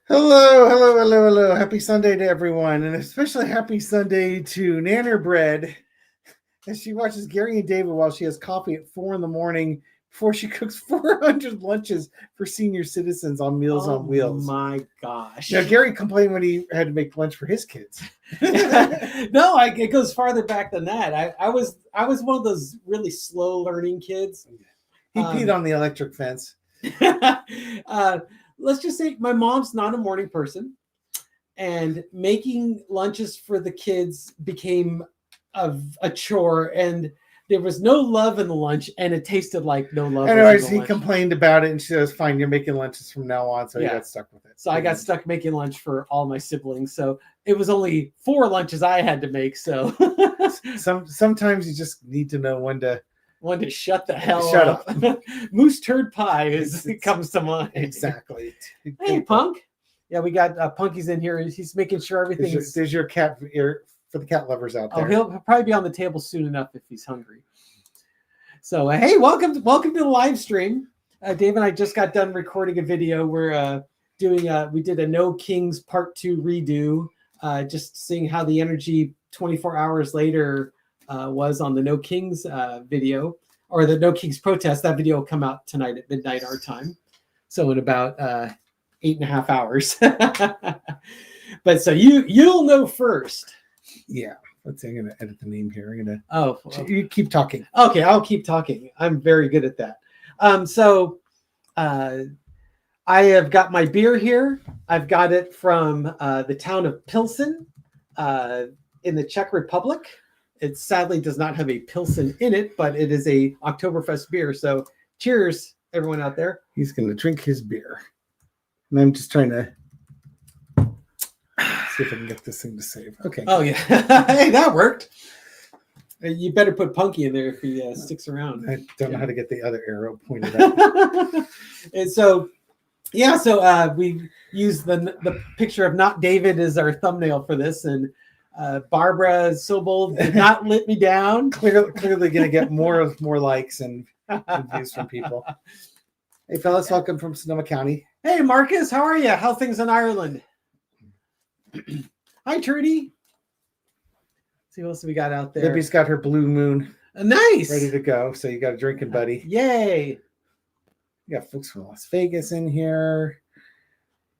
Hello, hello, hello, hello. Happy Sunday to everyone, and especially happy Sunday to Nanner Bread as she watches Gary and David while she has coffee at 4 a.m. before she cooks 400 lunches for senior citizens on Meals on Wheels. Oh my gosh. Now, Gary complained when he had to make lunch for his kids. No, it goes farther back than that. I was one of those really slow learning kids. He peed on the electric fence. Let's just say my mom's not a morning person, and making lunches for the kids became a chore, and there was no love in the lunch, and it tasted like no love. Anyways, he complained about it, and she was fine. You're making lunches from now on, so he got stuck with it. So I got stuck making lunch for all my siblings. So it was only 4 lunches I had to make. So sometimes you just need to know when to shut the hell up. Moose turd pie comes to mind. Exactly. Hey, Punk. Yeah, we got Punky's in here. He's making sure everything's... There's your cat for the cat lovers out there. Oh, he'll probably be on the table soon enough if he's hungry. So, hey, welcome to the live stream. Dave and I just got done recording a video. We're we did a No Kings Part 2 redo, just seeing how the energy 24 hours later was on the No Kings video, or the No Kings protest. That video will come out tonight at midnight our time, so in about 8.5 hours. But so you'll know first. Yeah, let's see. I'm gonna edit the name here. You keep talking. Okay, I'll keep talking. I'm very good at that. I have got my beer here. I've got it from the town of Pilsen in the Czech Republic. It sadly does not have a Pilsen in it, but it is a Oktoberfest beer. So cheers, everyone out there. He's going to drink his beer. And I'm just trying to see if I can get this thing to save. Okay. Oh, yeah. Hey, that worked. You better put Punky in there if he sticks around. I don't know how to get the other arrow pointed out. And so, we use the picture of not David as our thumbnail for this, and Barbara Sobold did not let me down. Clearly going to get more likes and views from people. Hey, fellas, welcome from Sonoma County. Hey, Marcus, how are you? How things in Ireland? Hi, Trudy. See what else we got out there. Libby's got her Blue Moon. Nice. Ready to go. So you got a drinking buddy. Yay. You got folks from Las Vegas in here.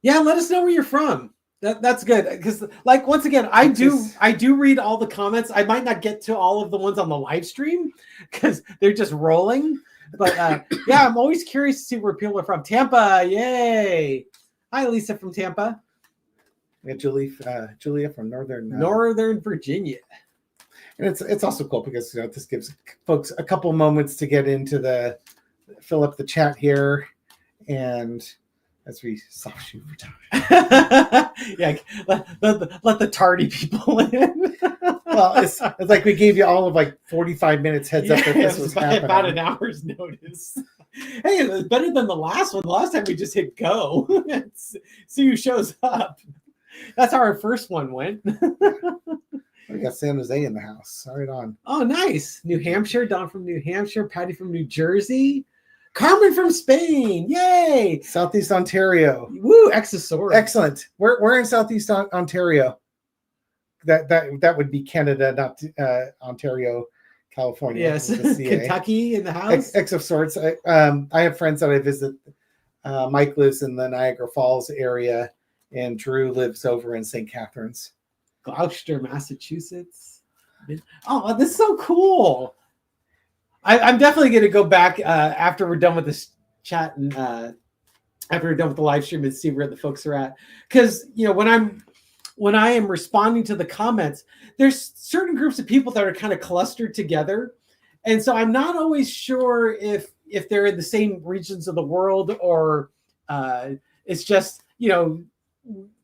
Yeah, let us know where you're from. That's good, because once again, I do read all the comments. I might not get to all of the ones on the live stream because they're just rolling. But yeah, I'm always curious to see where people are from. Tampa, yay! Hi, Lisa from Tampa. We got Julia from Northern Virginia. And it's also cool because this gives folks a couple moments to get into fill up the chat here, and as we soft shoot for time. Yeah, let the tardy people in. Well, it's like we gave you all of 45 minutes heads up that this was happening. About an hour's notice. Hey, it was better than the last one. The last time we just hit go. See who shows up. That's how our first one went. We got San Jose in the house. Right on. Oh, nice. New Hampshire. Don from New Hampshire. Patty from New Jersey. Carmen from Spain. Yay. Southeast Ontario. Woo, Exosaurus. Excellent. We're in Southeast Ontario. That would be Canada, not Ontario, California. Yes. Kentucky in the house. X of sorts. I have friends that I visit. Mike lives in the Niagara Falls area, and Drew lives over in St. Catharines. Gloucester, Massachusetts. Oh, this is so cool. I'm definitely going to go back after we're done with this chat and after we're done with the live stream and see where the folks are at. Because, when I am responding to the comments, there's certain groups of people that are kind of clustered together. And so I'm not always sure if they're in the same regions of the world, or it's just,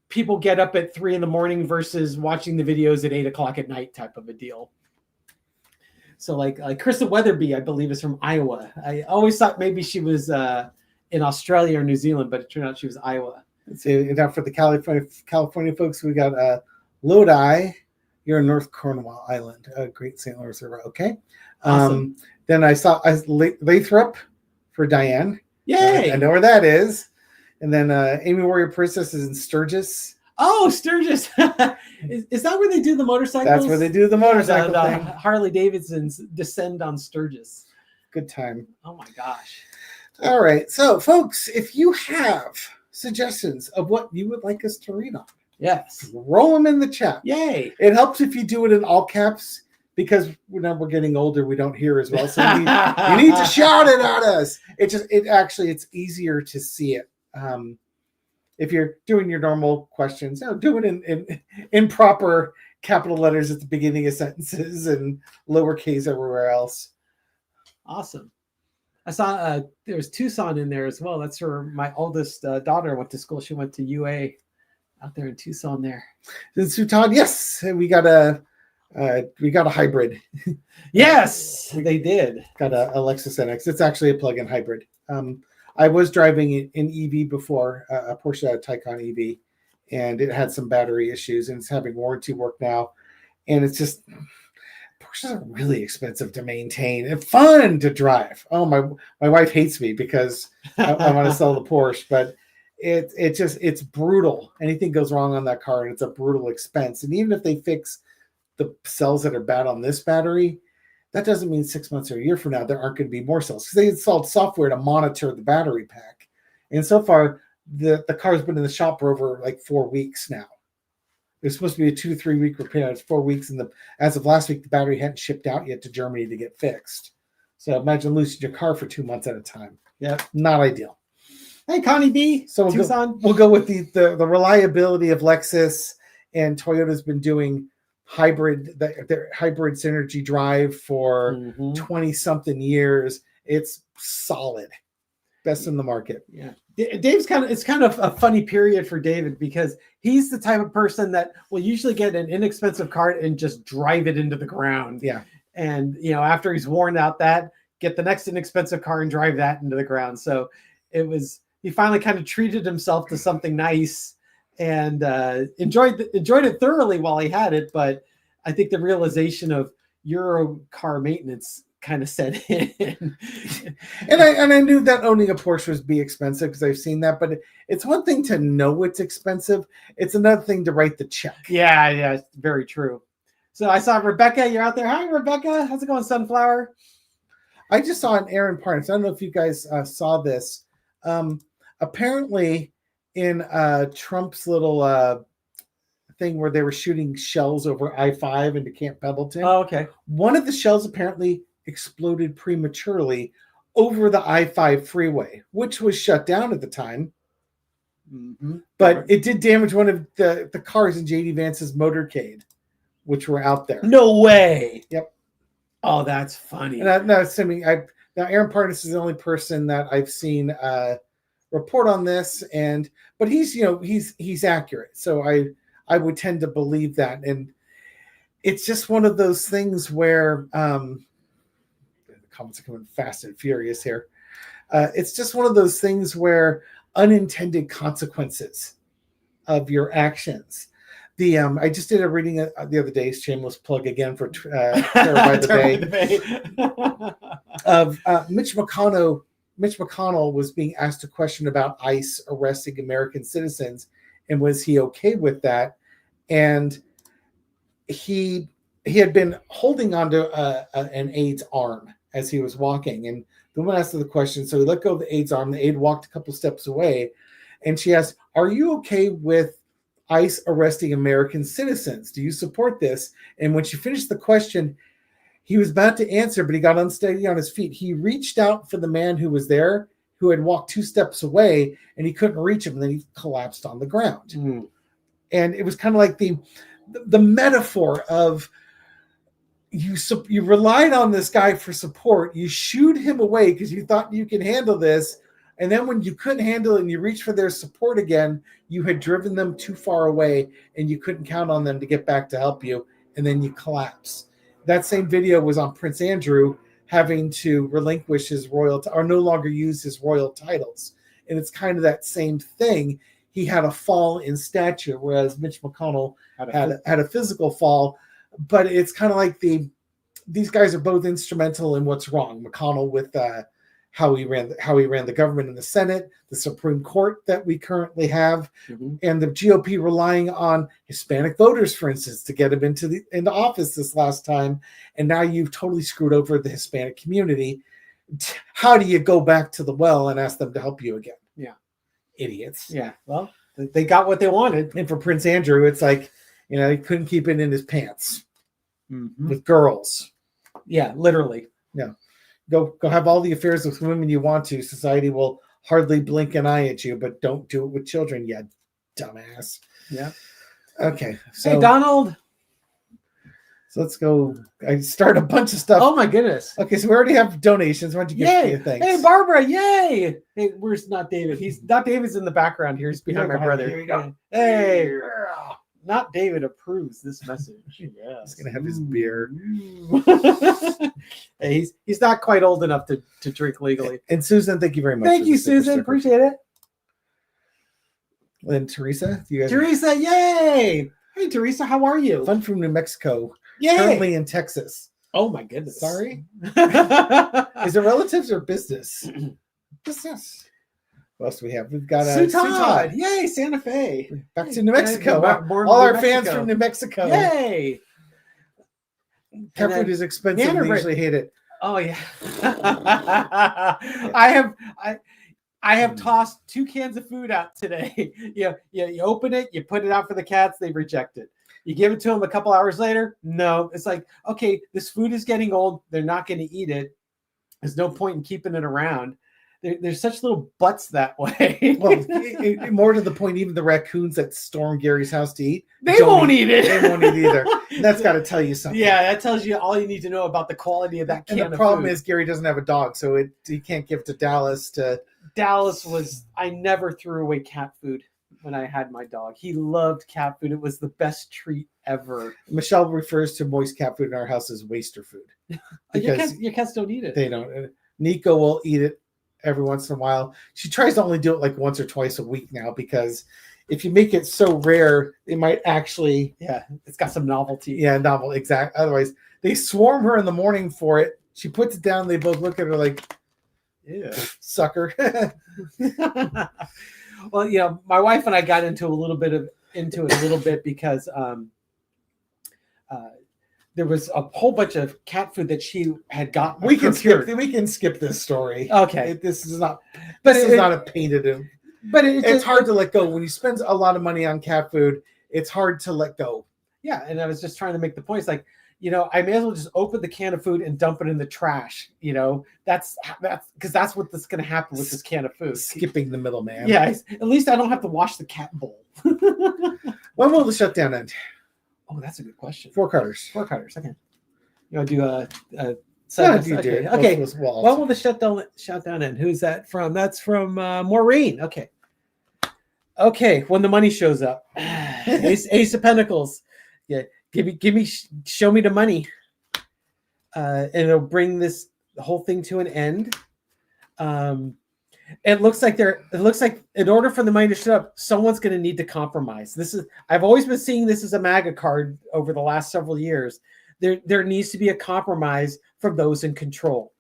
people get up at 3 a.m. versus watching the videos at 8 o'clock at night type of a deal. So like Krista Weatherby, I believe, is from Iowa. I always thought maybe she was in Australia or New Zealand, but it turned out she was Iowa. So now for the California folks, we got Lodi. You're in North Cornwall Island, Great St. Louis River. Okay. Awesome. Then I saw Lathrop for Diane. Yay! I know where that is. And then Amy Warrior Princess is in Sturgis. Oh, Sturgis. Is that where they do the motorcycles? That's where they do the motorcycle the thing. Harley Davidsons descend on Sturgis. Good time. Oh my gosh. All right. So, folks, if you have suggestions of what you would like us to read on, yes, roll them in the chat. Yay. It helps if you do it in all caps because we're getting older, we don't hear as well. So you need to shout it at us. It's easier to see it. If you're doing your normal questions, do it in proper capital letters at the beginning of sentences and lowercase everywhere else. Awesome. I saw there's Tucson in there as well. That's where my oldest daughter went to school. She went to UA out there in Tucson there. So Todd, yes, we got a hybrid. Yes, they did. Got a Lexus NX. It's actually a plug-in hybrid. I was driving an EV before, a Porsche Taycan EV, and it had some battery issues, and it's having warranty work now. And it's just, Porsches are really expensive to maintain and fun to drive. Oh, my wife hates me because I want to sell the Porsche, but it's brutal. Anything goes wrong on that car, and it's a brutal expense. And even if they fix the cells that are bad on this battery, that doesn't mean 6 months or a year from now there aren't going to be more cells because they installed software to monitor the battery pack. And so far, the car's been in the shop for over like 4 weeks now. It's supposed to be a 2-3 week repair. It's 4 weeks, and as of last week, the battery hadn't shipped out yet to Germany to get fixed. So imagine losing your car for 2 months at a time. Yeah, not ideal. Hey, Connie B. So we'll go with the reliability of Lexus, and Toyota's been doing their hybrid synergy drive for 20-something years. It's solid, best in the market. Yeah, Dave's it's kind of a funny period for David because he's the type of person that will usually get an inexpensive car and just drive it into the ground. Yeah, and after he's worn out that, get the next inexpensive car and drive that into the ground. So he finally kind of treated himself to something nice and enjoyed it thoroughly while he had it. But I think the realization of Euro car maintenance kind of set in. and I knew that owning a Porsche would be expensive because I've seen that. But it's one thing to know it's expensive. It's another thing to write the check. Yeah, very true. So I saw Rebecca. You're out there. Hi, Rebecca. How's it going, Sunflower? I just saw an Aaron Parnas. I don't know if you guys saw this. Apparently, in Trump's little thing where they were shooting shells over I-5 into Camp Pendleton. Oh, okay. One of the shells apparently exploded prematurely over the I-5 freeway, which was shut down at the time. Mm-hmm. But it did damage one of the cars in J.D. Vance's motorcade, which were out there. No way. Yep. Oh, that's funny. And now Aaron Parnas is the only person that I've seen report on this, but he's accurate, so I would tend to believe that. And it's just one of those things where the comments are coming fast and furious here. It's just one of those things where unintended consequences of your actions. I just did a reading the other day, shameless plug again for Terror by the Bay, of Mitch McConnell. Mitch McConnell was being asked a question about ICE arresting American citizens, and was he okay with that? And he had been holding onto an aide's arm as he was walking, and the woman asked the question. So he let go of the aide's arm. The aide walked a couple steps away, and she asked, "Are you okay with ICE arresting American citizens? Do you support this?" And when she finished the question, he was about to answer, but he got unsteady on his feet. He reached out for the man who was there, who had walked 2 steps away, and he couldn't reach him. And then he collapsed on the ground. Mm. And it was kind of like the metaphor of you relied on this guy for support. You shooed him away because you thought you could handle this. And then when you couldn't handle it and you reached for their support again, you had driven them too far away and you couldn't count on them to get back to help you. And then you collapse. That same video was on Prince Andrew having to relinquish his or no longer use his royal titles. And it's kind of that same thing. He had a fall in stature, whereas Mitch McConnell had a physical fall. But it's kind of like these guys are both instrumental in what's wrong. McConnell with how he ran the government in the Senate, the Supreme Court that we currently have, and the GOP relying on Hispanic voters, for instance, to get him into office this last time. And now you've totally screwed over the Hispanic community. How do you go back to the well and ask them to help you again? Yeah. Idiots. Yeah. Well, they got what they wanted. And for Prince Andrew, it's like, he couldn't keep it in his pants with girls. Yeah, literally. Yeah. Go have all the affairs with women you want to. Society will hardly blink an eye at you, but don't do it with children, you dumbass. Yeah. Okay. So, hey, Donald. So let's go. I start a bunch of stuff. Oh my goodness. Okay, so we already have donations. Why don't you give me a thanks? Hey, Barbara, yay! Hey, where's not David? David's in the background here. He's behind my brother. Here we go. Hey, not David approves this message. Yes. He's gonna have his beer. Hey, he's not quite old enough to drink legally. And Susan, thank you very much. Thank you, Susan. Appreciate it. And Teresa, Teresa, yay! Hey, Teresa, how are you? Fun from New Mexico. Yay! Currently in Texas. Oh my goodness. Sorry. Is it relatives or business? Business. What else do we have? We've got Sue Todd. Yay, Santa Fe. Back to New Mexico. All our fans from New Mexico. Yay. Cat food is expensive. We usually hate it. Oh yeah. I have tossed 2 cans of food out today. You open it, you put it out for the cats, they reject it. You give it to them a couple hours later, no. It's like, okay, this food is getting old. They're not going to eat it. There's no point in keeping it around. There's such little butts that way. Well, more to the point, even the raccoons that storm Gary's house to eat, they won't eat it. They won't eat either. That's got to tell you something. Yeah, that tells you all you need to know about the quality of that can of food. And the problem is Gary doesn't have a dog, so he can't give it to Dallas. I never threw away cat food when I had my dog. He loved cat food. It was the best treat ever. Michelle refers to moist cat food in our house as waster food. Your cats don't eat it. They don't. Nico will eat it every once in a while. She tries to only do it like once or twice a week now, because if you make it so rare, it might actually... Yeah, it's got some novelty. Yeah, novel, exact. Otherwise, they swarm her in the morning for it. She puts it down. They both look at her like, yeah, sucker. Well, my wife and I got into it a little bit because there was a whole bunch of cat food that she had gotten. We can skip this story. Okay, this is not a painted. But it's hard to let go when you spend a lot of money on cat food. It's hard to let go. Yeah, and I was just trying to make the point. It's like, I may as well just open the can of food and dump it in the trash. That's because that's what's going to happen with this can of food. Skipping the middleman. Yeah, at least I don't have to wash the cat bowl. When will the shutdown end? Oh, that's a good question. 4 Carters. Okay. You want to do a okay. When will the shutdown end? Who's that from? That's from Maureen. Okay. When the money shows up, Ace of Pentacles. Yeah, show me the money, and it'll bring the whole thing to an end. It looks like in order for the money to show up, someone's going to need to compromise. I've always been seeing this as a MAGA card over the last several years. There needs to be a compromise from those in control.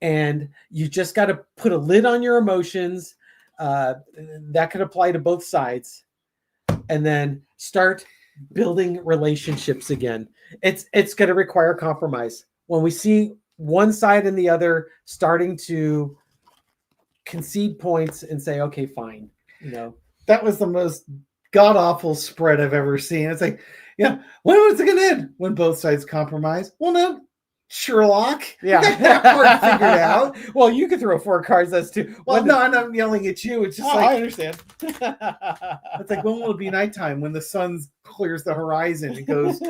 And you just got to put a lid on your emotions. That could apply to both sides. And then start building relationships again. It's going to require compromise. When we see one side and the other starting to concede points and say, okay, fine. That was the most god-awful spread I've ever seen. It's like, when was it going to end? When both sides compromise? Well, no, Sherlock. Yeah. That part figured out. Well, you could throw 4 cards as to... Well, no, I'm not yelling at you. It's just I understand. It's like, when will it be nighttime? When the sun clears the horizon and goes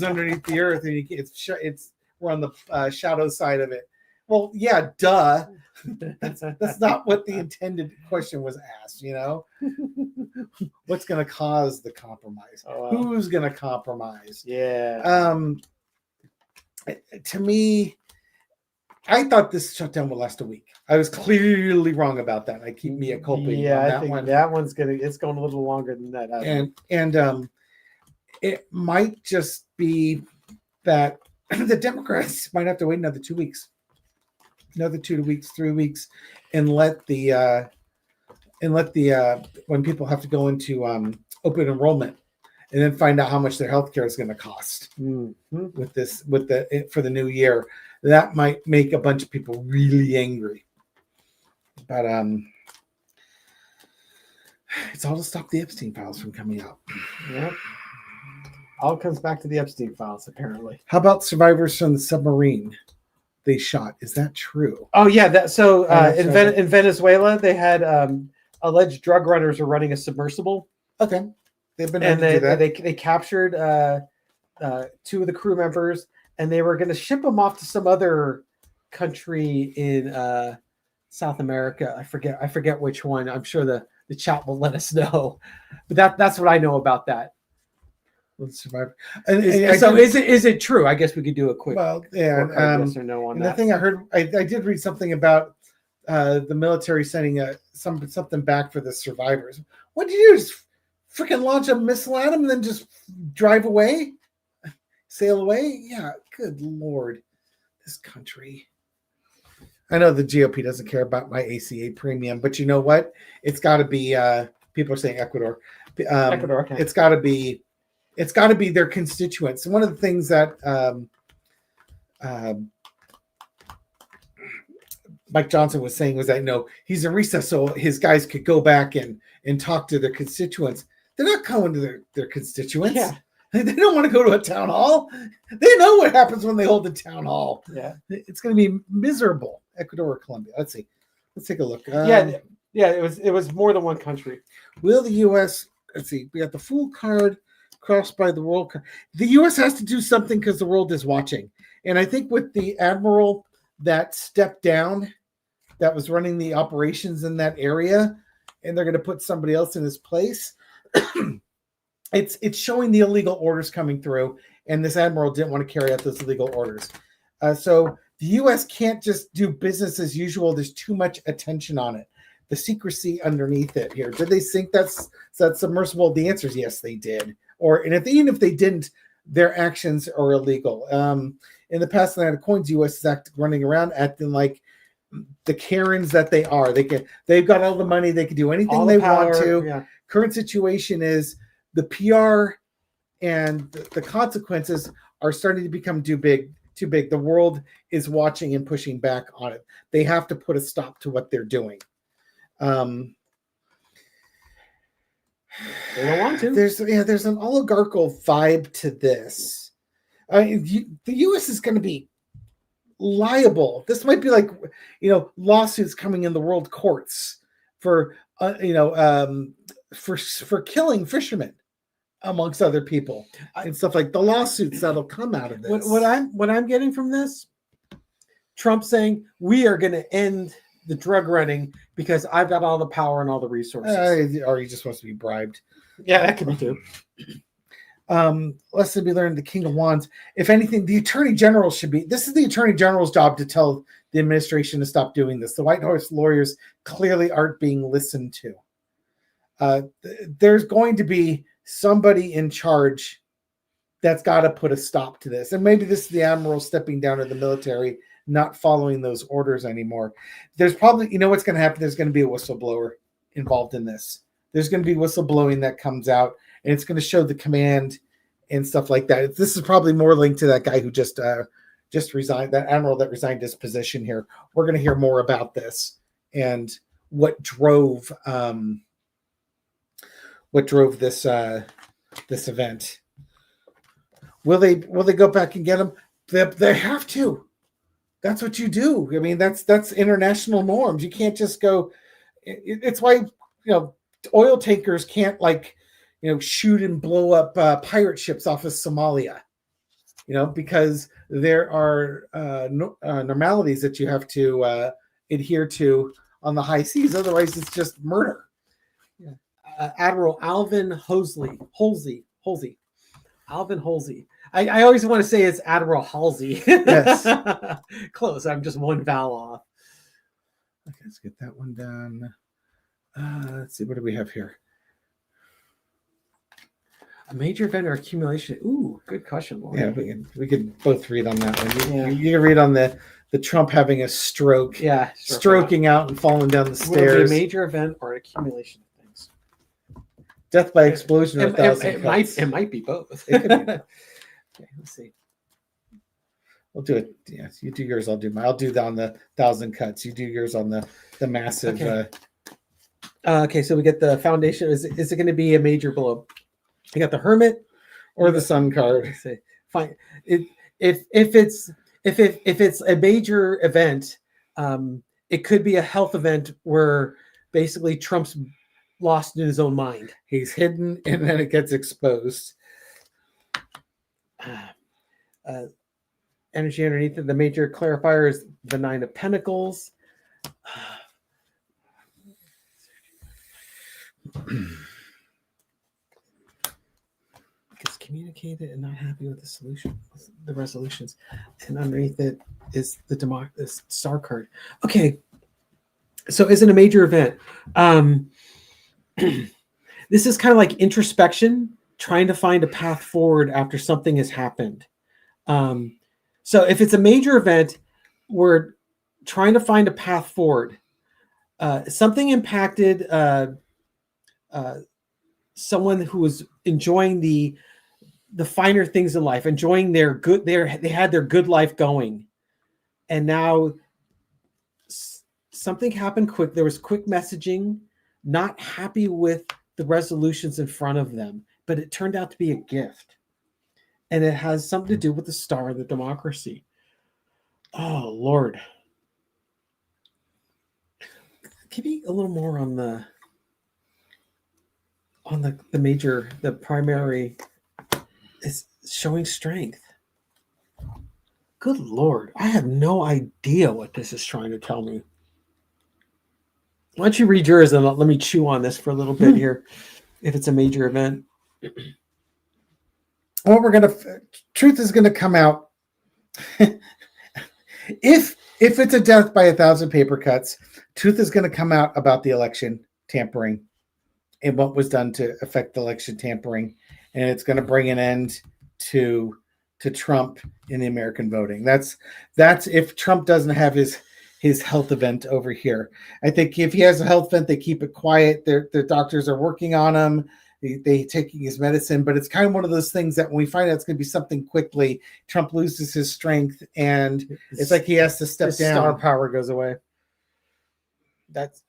underneath the earth, and we're on the shadow side of it. Well, yeah, duh. That's not what the intended question was asked, What's going to cause the compromise? Oh, wow. Who's going to compromise? Yeah. To me, I thought this shutdown would last a week. I was clearly wrong about that. I keep mea culpa. Yeah, I think that one's it's going a little longer than that. And it might just be that the Democrats might have to wait another 2 weeks. another 2 weeks, 3 weeks, and let the when people have to go into open enrollment, and then find out how much their healthcare is going to cost with this for the new year. That might make a bunch of people really angry. But it's all to stop the Epstein files from coming out. Yep. All comes back to the Epstein files, apparently. How about survivors from the submarine they shot? Is that true? Oh yeah. In Venezuela, they had alleged drug runners are running a submersible. Okay, they've been and known to do that. they captured 2 of the crew members, and they were going to ship them off to some other country in South America. I forget which one. I'm sure the chat will let us know. But that's what I know about that. Survivor. Is it true? I guess we could do a quick yes or no on that. The thing I heard, I did read something about the military sending something back for the survivors. What did you do? Just freaking launch a missile at them and then just drive away, sail away? Yeah, good Lord, this country. I know the GOP doesn't care about my ACA premium, but you know what? It's got to be. People are saying Ecuador. Ecuador. Okay. It's got to be. It's got to be their constituents. One of the things that Mike Johnson was saying was that he's in recess, so his guys could go back and talk to their constituents. They're not going to their constituents. Yeah. They don't want to go to a town hall. They know what happens when they hold the town hall. Yeah, it's going to be miserable. Ecuador or Colombia? Let's see. Let's take a look. Yeah. It was more than one country. Will the U.S. Let's see. We got the Fool card crossed by the world card. The U.S. has to do something because the world is watching. And I think with the admiral that stepped down, that was running the operations in that area, and they're going to put somebody else in his place. It's showing the illegal orders coming through, and this admiral didn't want to carry out those illegal orders. So the U.S. can't just do business as usual. There's too much attention on it. The secrecy underneath it here. Did they think that's submersible? The answer is yes, they did. Even if they didn't, their actions are illegal. In the past, the Atlantic Coins, U.S. is running around acting like the Karens that they are. They've got all the money. They can do anything they want to. Yeah. Current situation is the PR and the consequences are starting to become too big. The world is watching and pushing back on it. They have to put a stop to what they're doing. They don't want to. There's an oligarchical vibe to this. The U.S. is going to be liable. This might be like lawsuits coming in the world courts for killing fishermen, amongst other people, and stuff like the lawsuits that'll come out of this. What I'm getting from this, Trump saying we are going to end the drug running because I've got all the power and all the resources. Or he just wants to be bribed. Yeah, that could be too. Lesson we learned, the King of Wands. If anything, the Attorney General this is the Attorney General's job to tell the administration to stop doing this. The White House lawyers clearly aren't being listened to. There's going to be somebody in charge that's got to put a stop to this. And maybe this is the admiral stepping down to the military, not following those orders anymore. There's probably, what's going to happen? There's going to be a whistleblower involved in this. There's going to be whistleblowing that comes out, and it's going to show the command and stuff like that. This is probably more linked to that guy who just resigned, that admiral that resigned his position here. We're going to hear more about this and what drove this this event. Will they go back and get him? They have to. That's what you do. I mean, that's international norms. You can't just go. It's why oil tankers can't shoot and blow up pirate ships off of Somalia. Because there are normalities that you have to adhere to on the high seas. Otherwise, it's just murder. Admiral Alvin Halsey. Alvin Halsey. I always want to say it's Admiral Halsey. Yes. Close. I'm just one vowel off. Okay, let's get that one done. Let's see. What do we have here? A major event or accumulation. Ooh, good question, Lauren. Yeah, we could both read on that one. Yeah. You can read on the Trump having a stroke. Yeah, stroking out and falling down the Will it be a stairs. major event or an accumulation of things? Death by explosion or 1,000 cuts. It might be both. It could be both. Okay, let's see. We'll do it. Yes, you do yours. I'll do mine. I'll do that on the 1,000 cuts. You do yours on the massive. Okay. Okay, so we get the foundation. Is it going to be a major blow? You got the Hermit or the Sun card. Let's see. Fine. If it's a major event, it could be a health event where basically Trump's lost in his own mind. He's hidden, and then it gets exposed. Energy underneath it. The major clarifier is the Nine of Pentacles. Because communicated and not happy with the solution, the resolutions, and underneath it is the Star card. Okay, so is it a major event? This is kind of like introspection, trying to find a path forward after something has happened. So if it's a major event, we're trying to find a path forward. Something impacted someone who was enjoying the finer things in life, enjoying their good. They had their good life going, and now something happened quick. There was quick messaging, not happy with the resolutions in front of them, but it turned out to be a gift. And it has something to do with the star of the democracy. Oh, Lord. Give me a little more on the major, the primary is showing strength. Good Lord. I have no idea what this is trying to tell me. Why don't you read yours and let me chew on this for a little bit here, if it's a major event. Well, truth is gonna come out. if it's a death by 1,000 paper cuts, truth is gonna come out about the election tampering and what was done to affect the election tampering, and it's gonna bring an end to Trump in the American voting. That's if Trump doesn't have his health event over here. I think if he has a health event, they keep it quiet. Their doctors are working on him. They taking his medicine, but it's kind of one of those things that when we find out it's going to be something quickly, Trump loses his strength, and it's like he has to step down. Star power goes away. That's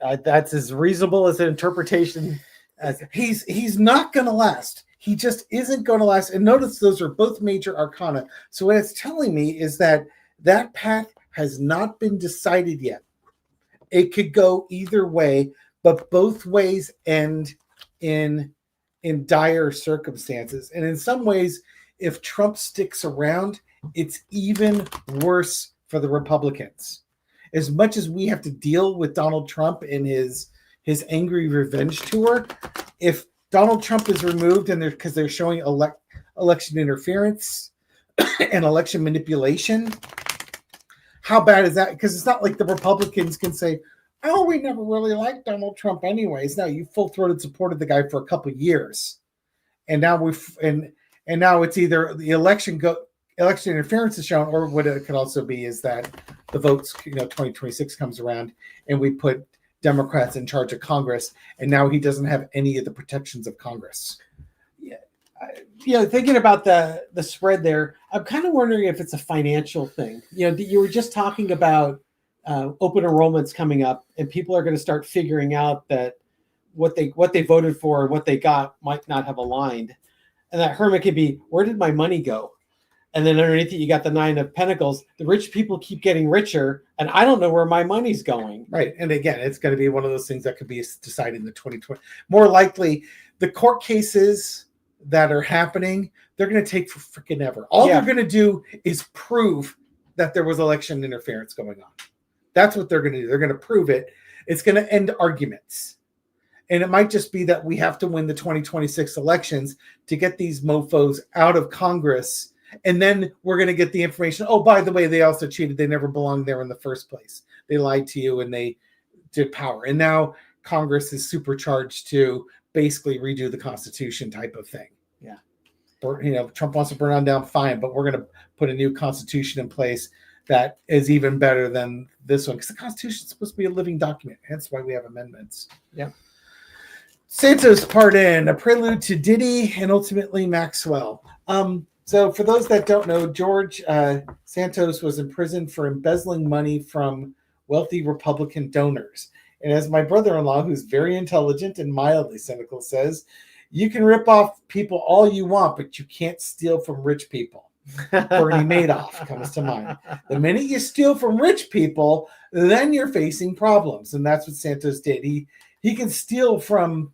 as reasonable as an interpretation as he's not going to last. He just isn't going to last. And notice those are both major arcana. So what it's telling me is that path has not been decided yet. It could go either way, but both ways end in dire circumstances. And in some ways, if Trump sticks around, it's even worse for the Republicans. As much as we have to deal with Donald Trump and his angry revenge tour, if Donald Trump is removed and because they're showing election interference and election manipulation, how bad is that? Because it's not like the Republicans can say, oh, we never really liked Donald Trump anyways. No, you full-throated supported the guy for a couple of years. And now now it's either the election interference is shown, or what it could also be is that the votes, 2026 comes around and we put Democrats in charge of Congress, and now he doesn't have any of the protections of Congress. Yeah. Thinking about the spread there, I'm kind of wondering if it's a financial thing. You were just talking about open enrollments coming up, and people are going to start figuring out that what they voted for and what they got might not have aligned. And that Hermit could be, where did my money go? And then underneath it, you got the Nine of Pentacles. The rich people keep getting richer, and I don't know where my money's going. Right. And again, it's going to be one of those things that could be decided in the 2020. More likely, the court cases that are happening, they're going to take for freaking ever. All they're going to do is prove that there was election interference going on. That's what they're going to do. They're going to prove it. It's going to end arguments. And it might just be that we have to win the 2026 elections to get these mofos out of Congress. And then we're going to get the information. Oh, by the way, they also cheated. They never belonged there in the first place. They lied to you and they did power. And now Congress is supercharged to basically redo the Constitution type of thing. Yeah. Trump wants to burn on down, fine, but we're going to put a new constitution in place that is even better than this one, because the Constitution is supposed to be a living document. Hence why we have amendments. Yeah. Santos Pardon, a prelude to Diddy and ultimately Maxwell. So for those that don't know, George Santos was imprisoned for embezzling money from wealthy Republican donors. And as my brother-in-law, who's very intelligent and mildly cynical, says, you can rip off people all you want, but you can't steal from rich people. Bernie Madoff comes to mind. The minute you steal from rich people, then you're facing problems. And that's what Santos did. He can steal from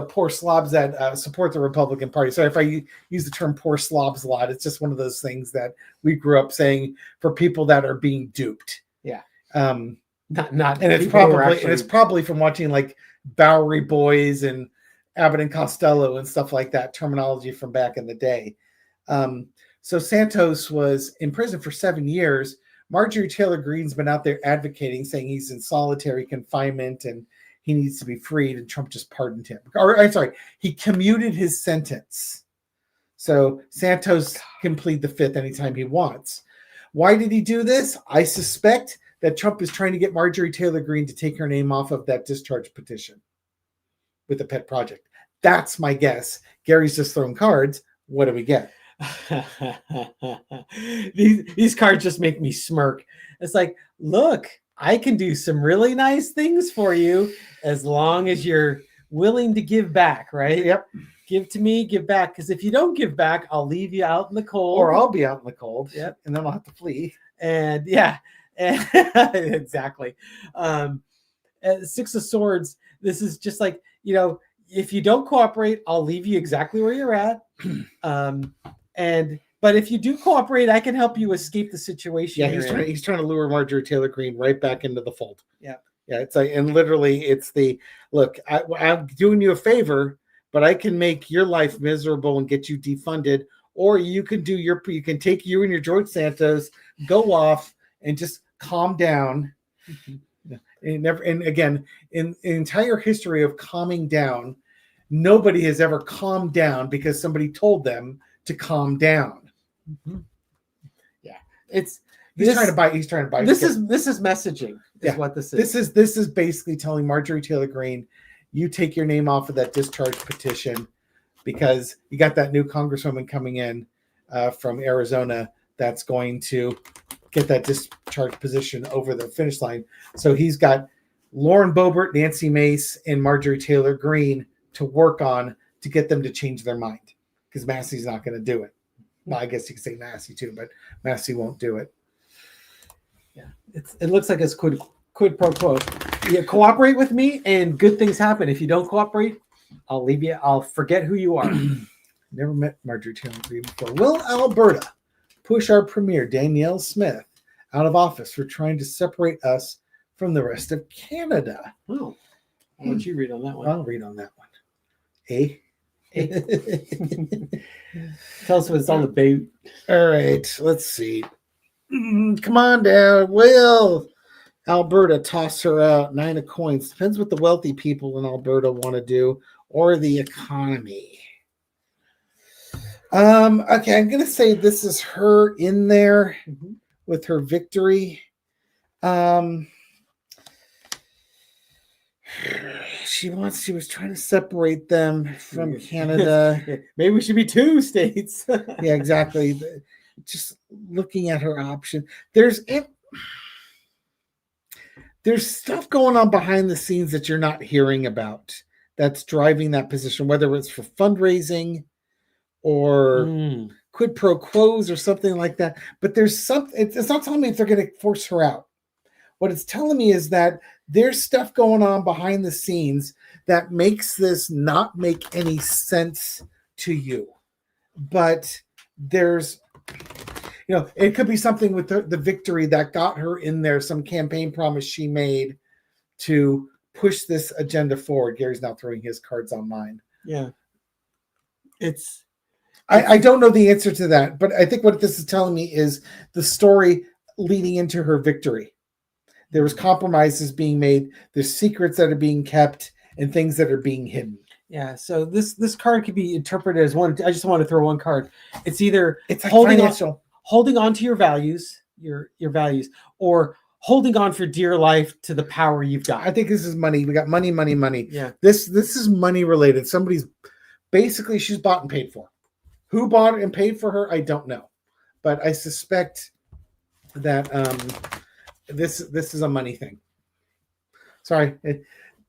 poor slobs that support the Republican Party. So if I use the term poor slobs a lot, it's just one of those things that we grew up saying for people that are being duped. Yeah. And it's it's probably from watching like Bowery Boys and Abbott and Costello and stuff like that, terminology from back in the day. So Santos was in prison for 7 years. Marjorie Taylor Greene's been out there advocating, saying he's in solitary confinement and he needs to be freed, and Trump just pardoned him. He commuted his sentence. So Santos can plead the fifth anytime he wants. Why did he do this? I suspect that Trump is trying to get Marjorie Taylor Greene to take her name off of that discharge petition with the pet project. That's my guess. Gary's just throwing cards. What do we get? These cards just make me smirk. It's like, look, I can do some really nice things for you as long as you're willing to give back, right? Yep. Give to me, give back. Because if you don't give back, I'll leave you out in the cold. Or I'll be out in the cold. Yep. And then I'll have to flee. And yeah, exactly. Six of Swords, this is just like, if you don't cooperate, I'll leave you exactly where you're at. But if you do cooperate, I can help you escape the situation. Yeah, he's trying to lure Marjorie Taylor Greene right back into the fold. Yeah. Yeah, it's like, and literally it's the, look, I'm doing you a favor, but I can make your life miserable and get you defunded, or you can take you and your George Santos, go off and just calm down. Mm-hmm. And again, in the entire history of calming down, nobody has ever calmed down because somebody told them to calm down. Mm-hmm. Yeah, he's trying to buy. This is messaging. What this is. This is basically telling Marjorie Taylor Greene, you take your name off of that discharge petition because you got that new congresswoman coming in from Arizona that's going to get that discharge position over the finish line. So he's got Lauren Boebert, Nancy Mace, and Marjorie Taylor Greene to work on to get them to change their mind, because Massey's not going to do it. Well, I guess you could say Massey too, but Massey won't do it. Yeah, it looks like it's quid pro quo. You cooperate with me, and good things happen. If you don't cooperate, I'll leave you. I'll forget who you are. Never met Marjorie Taylor Greene before. Will Alberta push our premier Danielle Smith out of office for trying to separate us from the rest of Canada? Oh, why don't you read on that one? I'll read on that one. Eh? Tell us what it's all about. All right, let's see. Come on down. Will Alberta toss her out? 9 of coins. Depends what the wealthy people in Alberta want to do, or the economy. Okay, I'm gonna say this is her in there with her victory. She was trying to separate them from Canada. Maybe we should be 2 states. Yeah, exactly. Just looking at her option, there's stuff going on behind the scenes that you're not hearing about that's driving that position, whether it's for fundraising or quid pro quos or something like that. But there's something, it's not telling me if they're going to force her out. What it's telling me is that there's stuff going on behind the scenes that makes this not make any sense to you. But there's, it could be something with the victory that got her in there, some campaign promise she made to push this agenda forward. Gary's now throwing his cards on mine. Yeah. I don't know the answer to that, but I think what this is telling me is the story leading into her victory. There was compromises being made. There's secrets that are being kept and things that are being hidden. Yeah. So this card could be interpreted as one. I just want to throw one card. It's either It's like holding on to your values, your values, or holding on for dear life to the power you've got. I think this is money. We got money, money, money. Yeah. This is money related. Somebody's basically she's bought and paid for. Who bought it and paid for her? I don't know, but I suspect that this is a money thing. Sorry,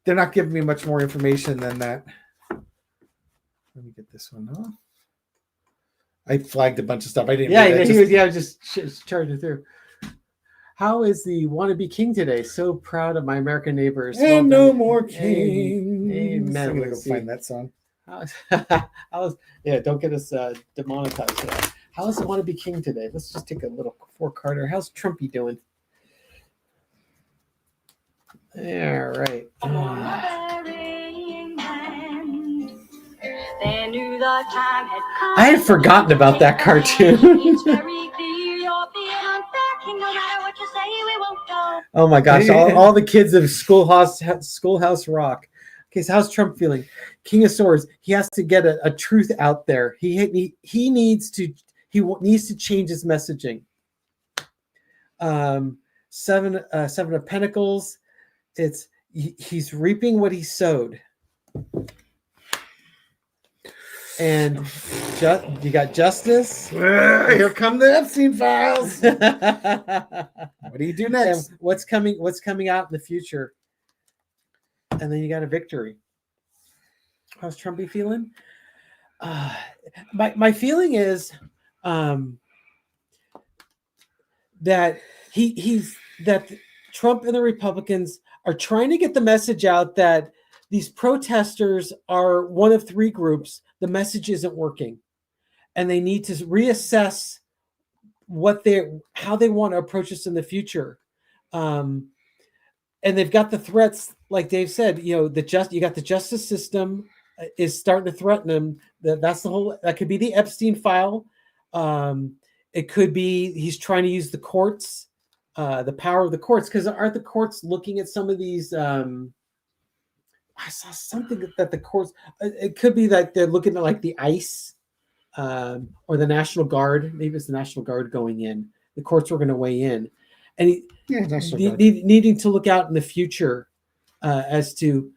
they're not giving me much more information than that. Let me get this one off. I flagged a bunch of stuff. I didn't. Yeah, just charging through. How is the wannabe king today? So proud of my American neighbors. And no more kings. Amen. I'm gonna go find that song. Don't get us demonetized today. How is the wannabe king today? Let's just take a little 4-carder. How's Trumpy doing? Yeah, right. They knew the time had come. I had forgotten about that cartoon. It's very clear you're being unpacking. No matter what you say, we won't go. Oh my gosh! All the kids of Schoolhouse Rock. Okay, so how's Trump feeling? King of Swords. He has to get a truth out there. He needs to change his messaging. Seven of Pentacles. He's reaping what he sowed. And you got Justice. Here come the Epstein files. What do you do next? And what's coming out in the future? And then you got a Victory. How's Trumpy feeling? My feeling is that that Trump and the Republicans are trying to get the message out that these protesters are one of 3 groups. The message isn't working, and they need to reassess how they want to approach this in the future. And they've got the threats, like Dave said. You got the justice system is starting to threaten them. That could be the Epstein file. It could be he's trying to use the courts, the power of the courts, because aren't the courts looking at some of these? I saw something that the courts. It could be that they're looking at like the ICE or the National Guard. Maybe it's the National Guard going in. The courts were going to weigh in, and needing to look out in the future as to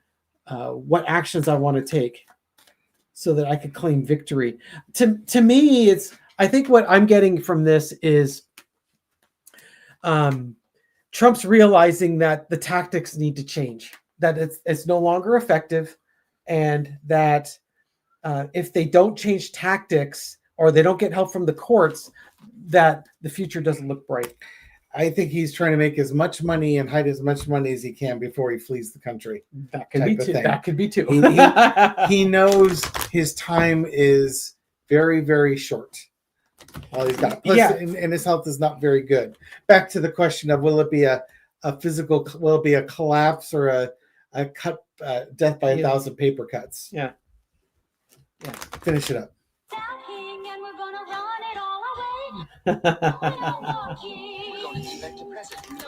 what actions I want to take, so that I could claim victory. To me, I think what I'm getting from this is Trump's realizing that the tactics need to change. That it's no longer effective, and that if they don't change tactics or they don't get help from the courts, that the future doesn't look bright. I think he's trying to make as much money and hide as much money as he can before he flees the country. That could be too. That could be too. He knows his time is very, very short. All he's got. Plus, and his health is not very good. Back to the question of will it be a physical? Will it be a collapse or a cut? Death by 1,000 paper cuts. Yeah. Finish it up.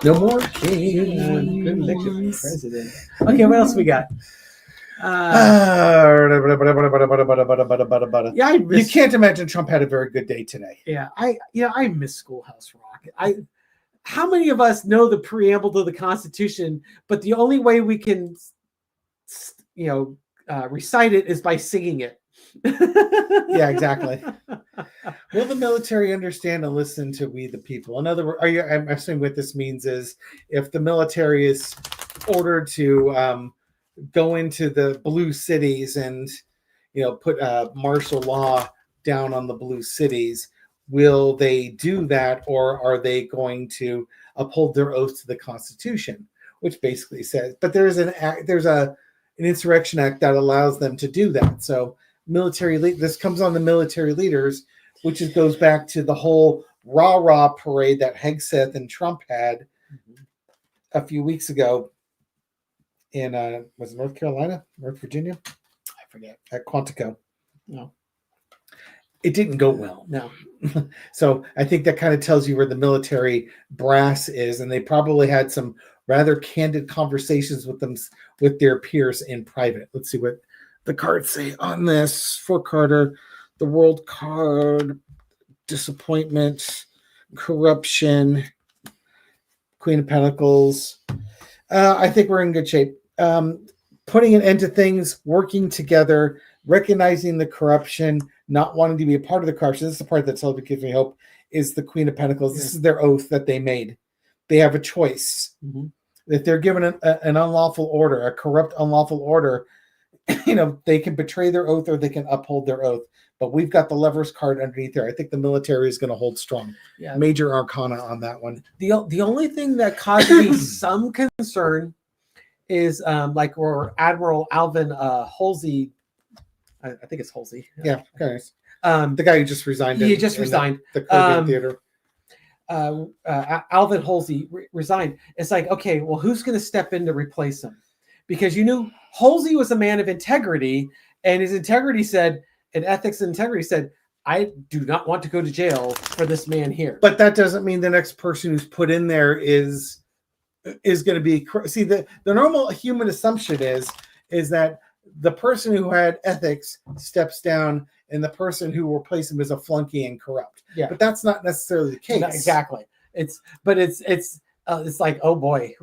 No more king. Good elected president. Okay, what else we got? You can't imagine Trump had a very good day today. Yeah, I miss Schoolhouse Rock. How many of us know the preamble to the Constitution, but the only way we can, recite it is by singing it. Yeah, exactly. Will the military understand and listen to we the people? In other words, I'm assuming what this means is if the military is ordered to go into the blue cities and put martial law down on the blue cities, will they do that, or are they going to uphold their oath to the Constitution, which basically says, but there's an insurrection act that allows them to do that. So this comes on the military leaders, which goes back to the whole rah-rah parade that Hegseth and Trump had a few weeks ago in was it North Carolina, North Virginia? I forget. At Quantico. No. It didn't go well. No. So I think that kind of tells you where the military brass is, and they probably had some rather candid conversations with their peers in private. Let's see what the cards say on this for Carter? The World card, disappointment, corruption, Queen of Pentacles. I think we're in good shape. Putting an end to things, working together, recognizing the corruption, not wanting to be a part of the corruption. This is the part that totally gives me hope, is the Queen of Pentacles. This is their oath that they made. They have a choice. If they're given an unlawful order, a corrupt unlawful order, they can betray their oath or they can uphold their oath. But we've got the Lovers card underneath there. I think the military is going to hold strong. Yeah. Major arcana on that one. The only thing that caused me some concern is where Admiral Alvin Halsey, I think it's Halsey. Yeah, okay. The guy who just resigned. He just resigned. The Caribbean Theater. Alvin Halsey resigned. It's like, okay, well, who's going to step in to replace him? Because Halsey was a man of integrity, and his integrity said, and ethics and integrity said, I do not want to go to jail for this man here. But that doesn't mean the next person who's put in there is going to be. See, the normal human assumption is that the person who had ethics steps down and the person who replaced him is a flunky and corrupt. Yeah. But that's not necessarily the case. Not exactly. It's like, oh boy,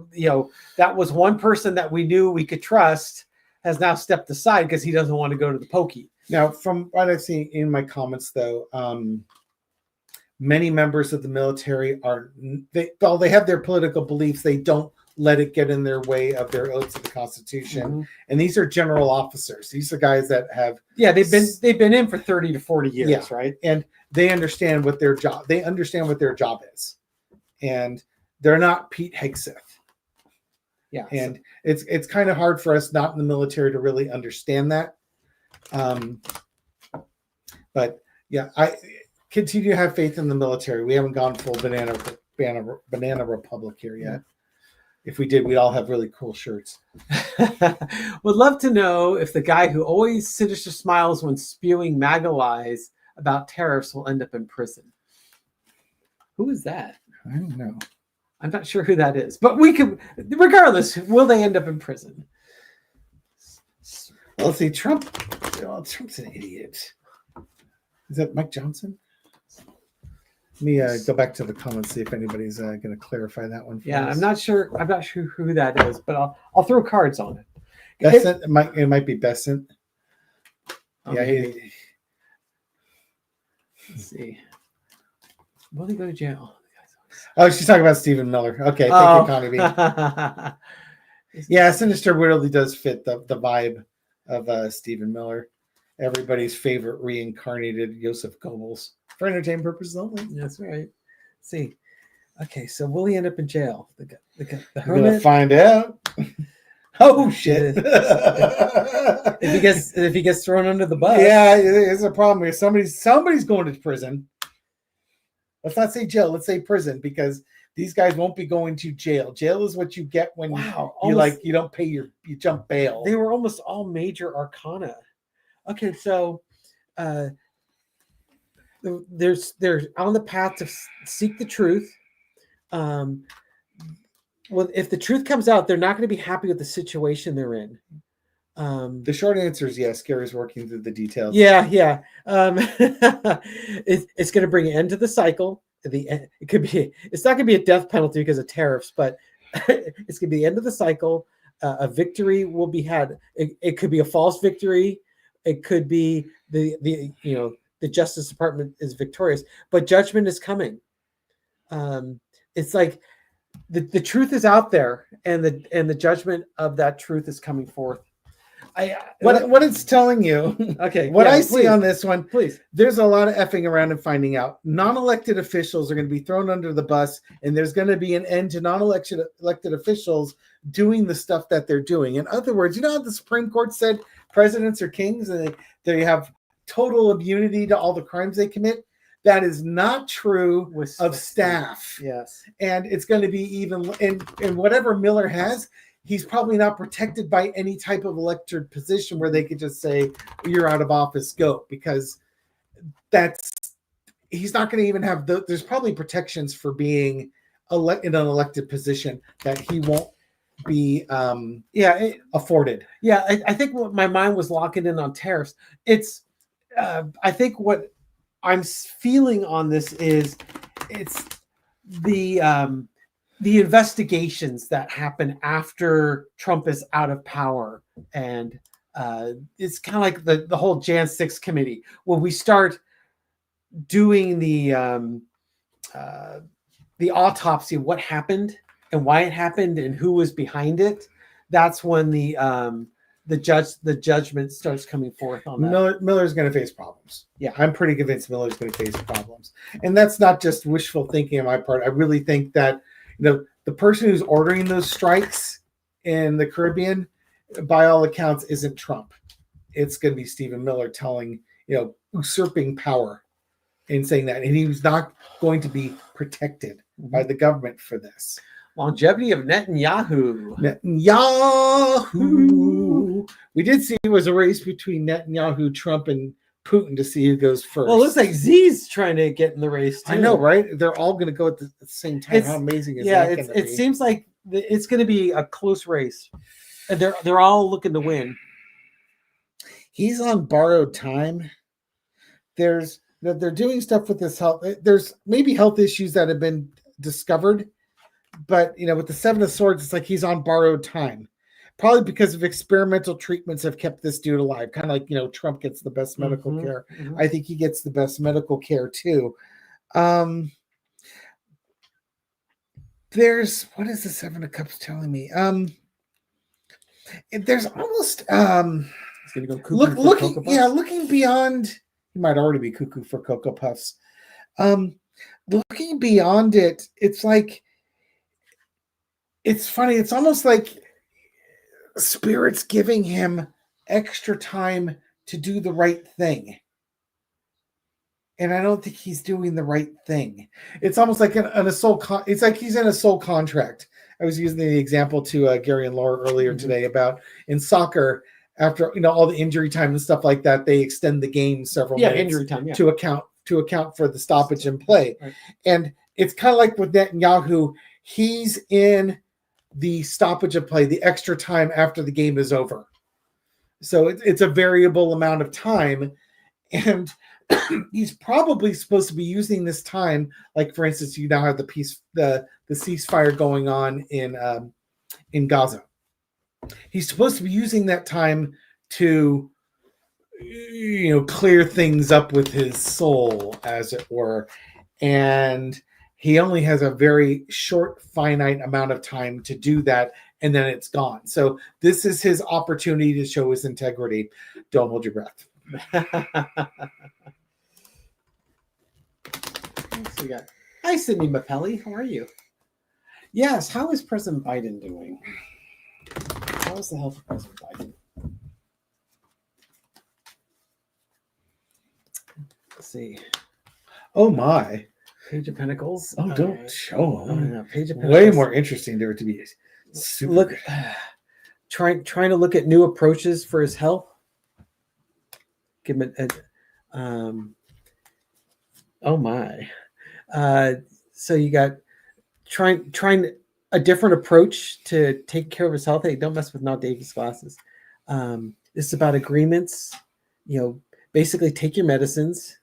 that was one person that we knew we could trust has now stepped aside because he doesn't want to go to the pokey. Now, from what I've seen in my comments, though, many members of the military they have their political beliefs. They don't let it get in their way of their oaths of the Constitution. And these are general officers. These are guys that have they've been in for 30 to 40 years, right? And they understand what their job. They understand what their job is, and they're not Pete Hegseth. Yeah, and it's kind of hard for us not in the military to really understand that. But yeah, I continue to have faith in the military. We haven't gone full banana republic here yet. If we did, we'd all have really cool shirts. Would love to know if the guy who always sinister smiles when spewing MAGA lies about tariffs will end up in prison. Who is that? I don't know. I'm not sure who that is, but we could, regardless, will they end up in prison? Well, see, Trump's an idiot. Is that Mike Johnson? Let me go back to the comments, see if anybody's going to clarify that one. Yeah, us. I'm not sure who that is, but I'll throw cards on it. Besant, it might be Besant. Yeah, let's see. Will he go to jail? Oh, she's talking about Stephen Miller. Okay, thank you, Connie B. Yeah, Sinister really does fit the vibe of Stephen Miller, everybody's favorite reincarnated Joseph Goebbels. For entertainment purposes only. That's right. Let's see. Okay, so will he end up in jail? The hermit? We're gonna find out. Oh shit! if he gets thrown under the bus, yeah, it's a problem here. Somebody's going to prison. Let's not say jail. Let's say prison, because these guys won't be going to jail. Jail is what you get when you don't pay you jump bail. They were almost all major arcana. Okay, so they're on the path to seek the truth. Well, if the truth comes out, they're not going to be happy with the situation they're in. The short answer is yes. Gary's working through the details. Yeah. It's going to bring an end to the cycle. It's not going to be a death penalty because of tariffs, but it's going to be the end of the cycle. A victory will be had. It could be a false victory. It could be the Justice Department is victorious, but judgment is coming. It's like the truth is out there, and the judgment of that truth is coming forth. What it's telling you, okay. See on this one, please. There's a lot of effing around and finding out. Non-elected officials are going to be thrown under the bus, and there's going to be an end to elected officials doing the stuff that they're doing. In other words, you know how the Supreme Court said presidents are kings and they have total immunity to all the crimes they commit? That is not true of staff. Yes. And it's going to be even in whatever Miller has, he's probably not protected by any type of elected position where they could just say, you're out of office, go. Because he's not going to even have there's probably protections for being in an elected position that he won't be Yeah, afforded. yeah. I think what my mind was locking in on tariffs. It's I think what I'm feeling on this is it's the investigations that happen after Trump is out of power, and it's kind of like the whole Jan 6 committee when we start doing the autopsy of what happened and why it happened and who was behind it. That's when the judgment starts coming forth on that. Miller's going to face problems. Yeah. I'm pretty convinced Miller's going to face problems, and that's not just wishful thinking on my part. I really think that the person who's ordering those strikes in the Caribbean, by all accounts, isn't Trump. It's going to be Stephen Miller telling, usurping power and saying that, and he was not going to be protected by the government for this. Longevity of Netanyahu. Netanyahu. We did see it was a race between Netanyahu, Trump, and Putin to see who goes first. Well, it looks like Z's trying to get in the race too. I know, right? They're all going to go at the same time. How amazing is that? Yeah, it seems like it's going to be a close race, and they're all looking to win. He's on borrowed time. They're doing stuff with his health. There's maybe health issues that have been discovered, but with the Seven of Swords, it's like he's on borrowed time. Probably because of experimental treatments have kept this dude alive. Kind of like, Trump gets the best medical care. Mm-hmm. I think he gets the best medical care too. There's, what is the Seven of Cups telling me? There's almost He's gonna go looking beyond. He might already be cuckoo for Cocoa Puffs. Looking beyond it, it's like, it's funny. It's almost like Spirit's giving him extra time to do the right thing. And I don't think he's doing the right thing. It's almost like it's like he's in a soul contract. I was using the example to Gary and Laura earlier today about in soccer, after all the injury time and stuff like that, they extend the game several minutes injury time, to account for the stoppage in play. Right. And it's kind of like with Netanyahu, he's in the stoppage of play, the extra time after the game is over. So it's a variable amount of time, and he's probably supposed to be using this time. Like, for instance, you now have the ceasefire going on in Gaza. He's supposed to be using that time to, clear things up with his soul, as it were. And he only has a very short, finite amount of time to do that, and then it's gone. So this is his opportunity to show his integrity. Don't hold your breath. So got, hi, Sydney Mappelli. How are you? Yes. How is President Biden doing? How is the health of President Biden? Let's see. Oh my. Page of Pentacles. Oh, don't show them. No, Page of Pentacles. Way more interesting to be super. Look, trying to look at new approaches for his health. Give him oh my. So you got trying a different approach to take care of his health. Hey, don't mess with Now Davis glasses. This is about agreements. Basically take your medicines.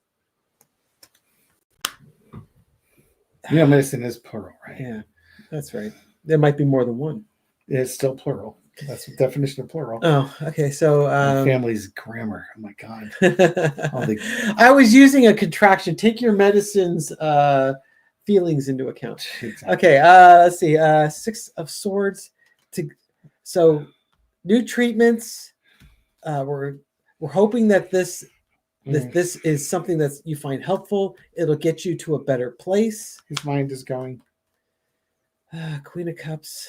Medicine is plural, right? Yeah, that's right. There might be more than one. It's still plural. That's the definition of plural. Oh, okay. So family's grammar. Oh my God. I was using a contraction. Take your medicines feelings into account. Exactly. Okay, let's see. Six of Swords. So new treatments. We're hoping that this is something that you find helpful. It'll get you to a better place. His mind is going. Queen of Cups.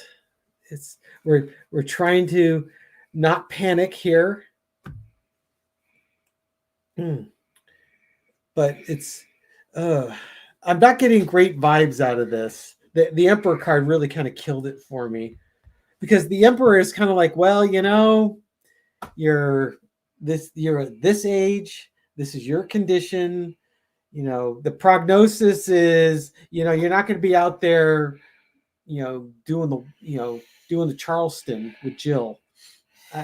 We're trying to not panic here. But it's I'm not getting great vibes out of this. The Emperor card really kind of killed it for me, because the Emperor is kind of like, well, you're at this age, this is your condition, the prognosis is, you're not going to be out there, doing the, doing the Charleston with Jill.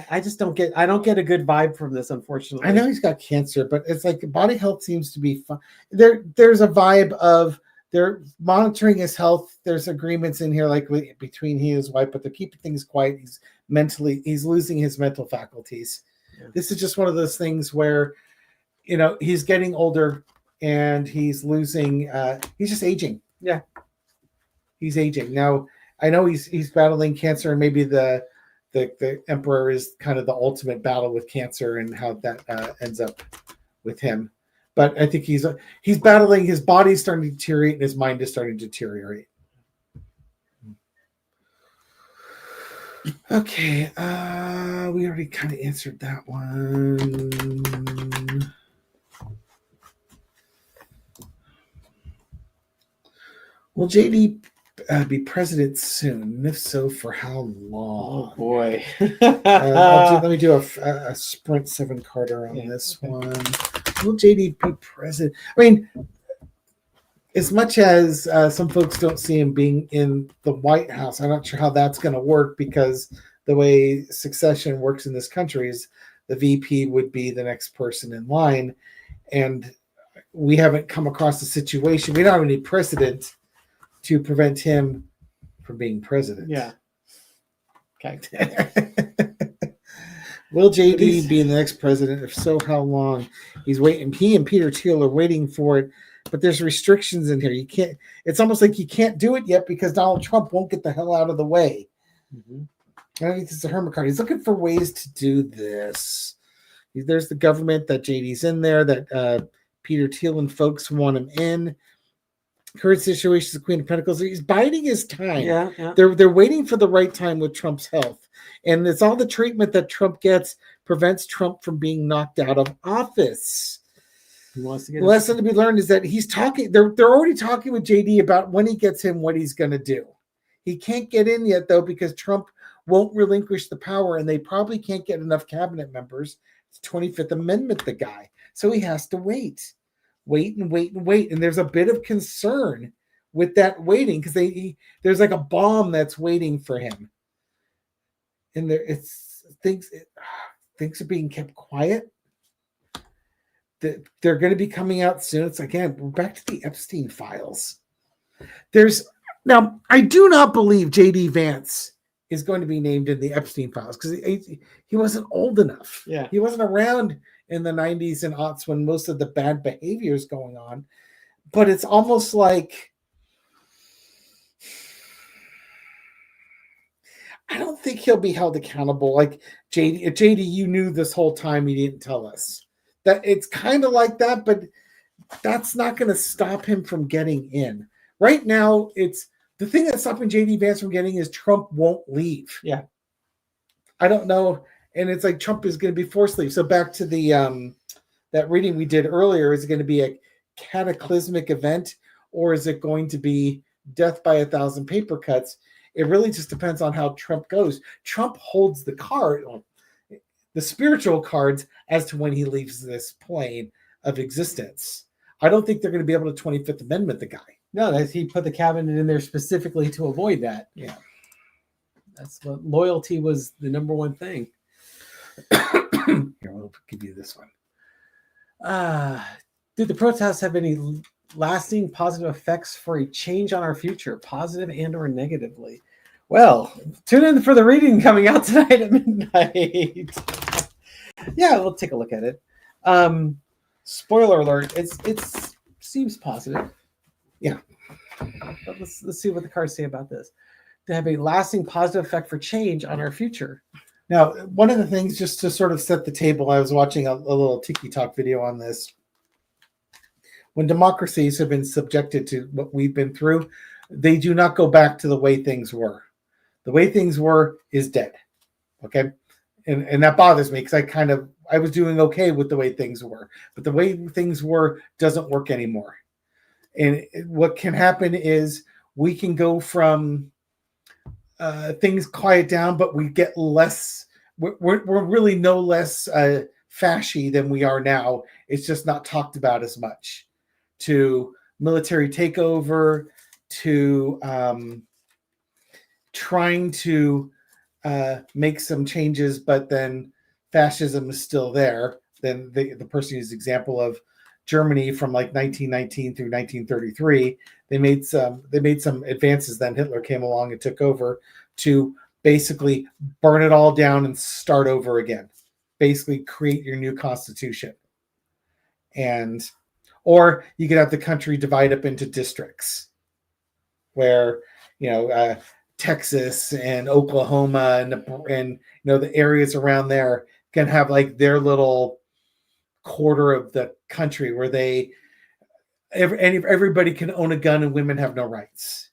I just don't get a good vibe from this, unfortunately. I know he's got cancer, but it's like body health seems to be fun. There's a vibe of they're monitoring his health. There's agreements in here like between he and his wife, but they're keeping things quiet. He's losing his mental faculties. Yeah. This is just one of those things where, he's getting older and he's losing. He's just aging. Yeah, he's aging now. I know he's battling cancer, and maybe the emperor is kind of the ultimate battle with cancer and how that ends up with him. But I think he's battling. His body's starting to deteriorate and his mind is starting to deteriorate. Okay, we already kind of answered that one. Will JD be president soon? And if so, for how long? Oh boy. Let me do a sprint 7-carder on this one. Will JD be president? I mean, as much as some folks don't see him being in the White House, I'm not sure how that's going to work, because the way succession works in this country is the VP would be the next person in line. And we haven't come across a situation. We don't have any precedent to prevent him from being president. Yeah. Okay. Will JD be the next president? If so, how long? He's waiting. He and Peter Thiel are waiting for it, but there's restrictions in here. You can't. It's almost like you can't do it yet because Donald Trump won't get the hell out of the way. Mm-hmm. I think it's a hermit card. He's looking for ways to do this. There's the government that JD's in there, that Peter Thiel and folks want him in. Current situation is the Queen of Pentacles. He's biding his time. Yeah. They're waiting for the right time with Trump's health. And it's all the treatment that Trump gets prevents Trump from being knocked out of office. He wants to get the lesson to be learned is that he's talking. They're already talking with JD about when he gets in, what he's going to do. He can't get in yet, though, because Trump won't relinquish the power, and they probably can't get enough cabinet members. It's 25th Amendment, the guy. So he has to wait. And there's a bit of concern with that waiting, because there's like a bomb that's waiting for him, and things are being kept quiet. They're going to be coming out soon. It's again, we're back to the Epstein files. Now I do not believe JD Vance is going to be named in the Epstein files, because he wasn't old enough. Yeah, he wasn't around in the 90s and aughts when most of the bad behavior is going on. But it's almost like, I don't think he'll be held accountable. Like JD, you knew this whole time, you didn't tell us. That it's kind of like that, but that's not going to stop him from getting in. Right now, it's the thing that's stopping JD Vance from getting is Trump won't leave. Yeah. I don't know. And it's like Trump is going to be forced to leave. So back to the that reading we did earlier, is it going to be a cataclysmic event, or is it going to be death by 1,000 paper cuts? It really just depends on how Trump goes. Trump holds the spiritual cards as to when he leaves this plane of existence. I don't think they're going to be able to 25th Amendment the guy. No, he put the cabinet in there specifically to avoid that. Yeah. That's what loyalty was, the number one thing. Here, we'll give you this one. Did the protests have any lasting positive effects for a change on our future, positive and or negatively? Well, tune in for the reading coming out tonight at midnight. Yeah, we'll take a look at it. Spoiler alert, it seems positive. Yeah. But let's see what the cards say about this. To have a lasting positive effect for change on our future. Now, one of the things, just to sort of set the table, I was watching a little Tiki Talk video on this. When democracies have been subjected to what we've been through, they do not go back to the way things were. The way things were is dead. Okay? And that bothers me, because I was doing okay with the way things were. But the way things were doesn't work anymore. And what can happen is we can go from things quiet down, but we get less. We're really no less fashy than we are now. It's just not talked about as much. To military takeover, to trying to make some changes, but then fascism is still there. Then the person used example of Germany from like 1919 through 1933. They made some advances. Then Hitler came along and took over to basically burn it all down and start over again. Basically create your new constitution. And or you could have the country divide up into districts where, Texas and Oklahoma and the areas around there can have like their little quarter of the country where everybody can own a gun and women have no rights,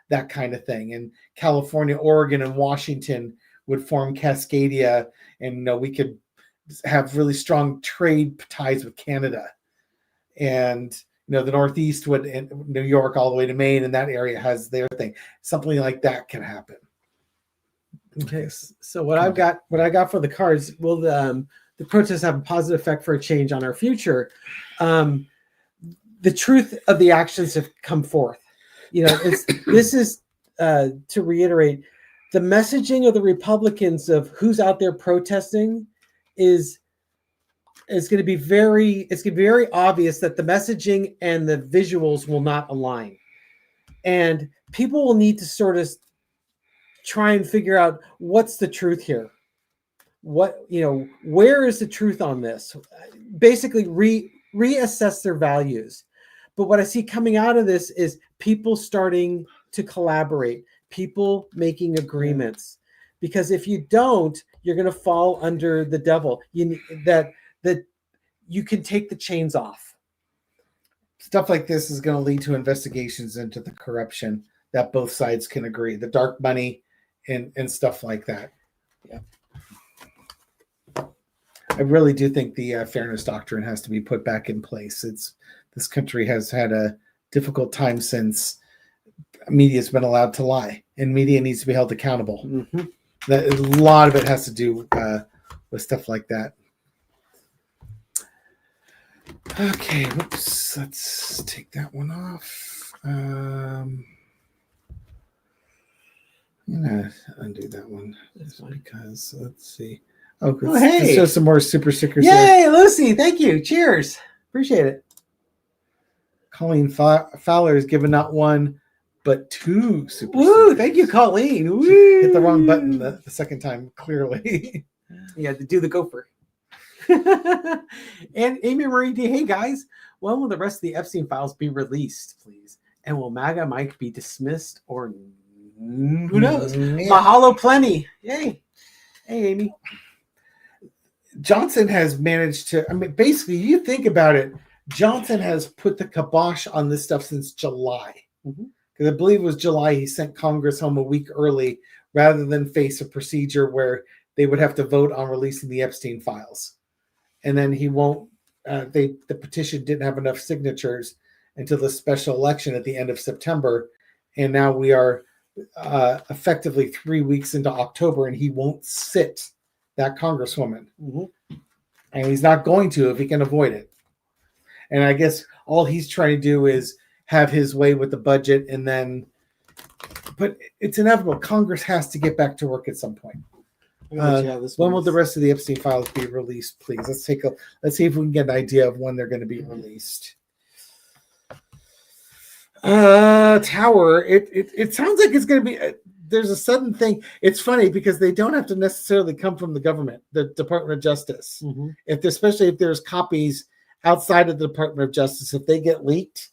that kind of thing. And California, Oregon, and Washington would form Cascadia, and we could have really strong trade ties with Canada. And the Northeast would, in New York all the way to Maine, and that area has their thing. Something like that can happen. Okay, so what I got for the cards, will the protests have a positive effect for a change on our future? The truth of the actions have come forth. This is to reiterate, the messaging of the Republicans of who's out there protesting is going to be very obvious that the messaging and the visuals will not align, and people will need to sort of try and figure out what's the truth here. Where is the truth on this? Basically reassess their values. But what I see coming out of this is people starting to collaborate, people making agreements, because if you don't, you're going to fall under the devil. That you can take the chains off. Stuff like this is going to lead to investigations into the corruption that both sides can agree, the dark money and stuff like that. Yeah. I really do think the fairness doctrine has to be put back in place. This country has had a difficult time since media's been allowed to lie, and media needs to be held accountable. Mm-hmm. A lot of it has to do with stuff like that. Okay, whoops. Let's take that one off. I'm gonna undo that one just because let's see. Oh, hey, let's show some more super stickers. Yay, Lucy! Thank you. Cheers. Appreciate it. Colleen Fowler has given not one but two super Woo! stickers. Thank you, Colleen. Woo. She hit the wrong button the second time. Clearly, you had to do the gopher. And Amy Marie D. Hey guys, when will the rest of the Epstein files be released, please? And will MAGA Mike be dismissed or who knows? Yeah. Mahalo plenty. Yay. Hey Amy. Johnson has managed to, basically, you think about it, Johnson has put the kibosh on this stuff since July. Because I believe it was July he sent Congress home a week early rather than face a procedure where they would have to vote on releasing the Epstein files. And then he won't, the petition didn't have enough signatures until the special election at the end of September. And now we are effectively 3 weeks into October, and he won't sit that Congresswoman. And he's not going to if he can avoid it. And I guess all he's trying to do is have his way with the budget, and then, but it's inevitable. Congress has to get back to work at some point. When will the rest of the Epstein files be released, please? Let's see if we can get an idea of when they're going to be released. Tower. It sounds like it's going to be. There's a sudden thing. It's funny because they don't have to necessarily come from the government, the Department of Justice. Especially if there's copies outside of the Department of Justice, if they get leaked,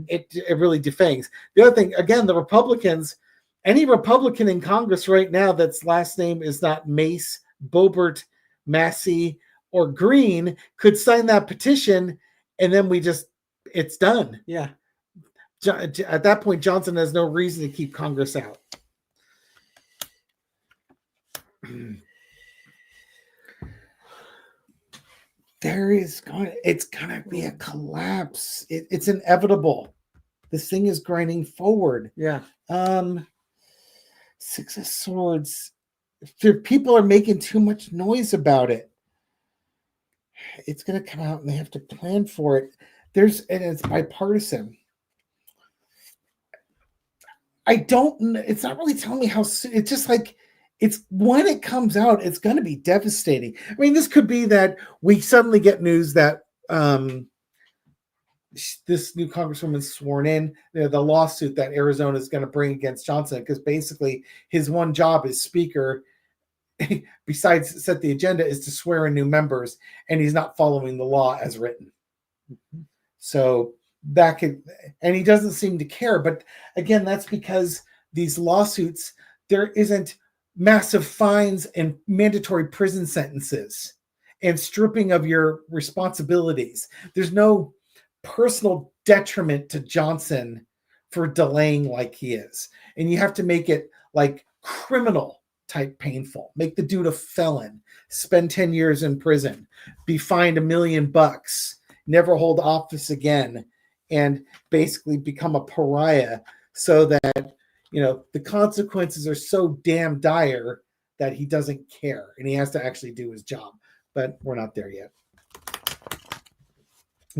it really defangs. The other thing, again, the Republicans. Any Republican in Congress right now that's last name is not Mace, Boebert, Massey, or Green could sign that petition, and then it's done. Yeah. At that point, Johnson has no reason to keep Congress out. It's gonna be a collapse. It's inevitable. This thing is grinding forward. Yeah. Six of Swords. People are making too much noise about it. It's going to come out and they have to plan for it. And it's bipartisan. I don't. It's not really telling me how soon. It's just like it's when it comes out, it's going to be devastating. I mean, this could be that we suddenly get news that this new congresswoman's sworn in. The lawsuit that Arizona is going to bring against Johnson, because basically his one job as speaker, besides set the agenda, is to swear in new members, and he's not following the law as written. So that could, and he doesn't seem to care. But again, that's because these lawsuits, there isn't massive fines and mandatory prison sentences and stripping of your responsibilities. There's no personal detriment to Johnson for delaying like he is. And you have to make it like criminal type painful. Make the dude a felon, spend 10 years in prison, be fined $1 million, never hold office again, and basically become a pariah, so that, the consequences are so damn dire that he doesn't care and he has to actually do his job. But we're not there yet.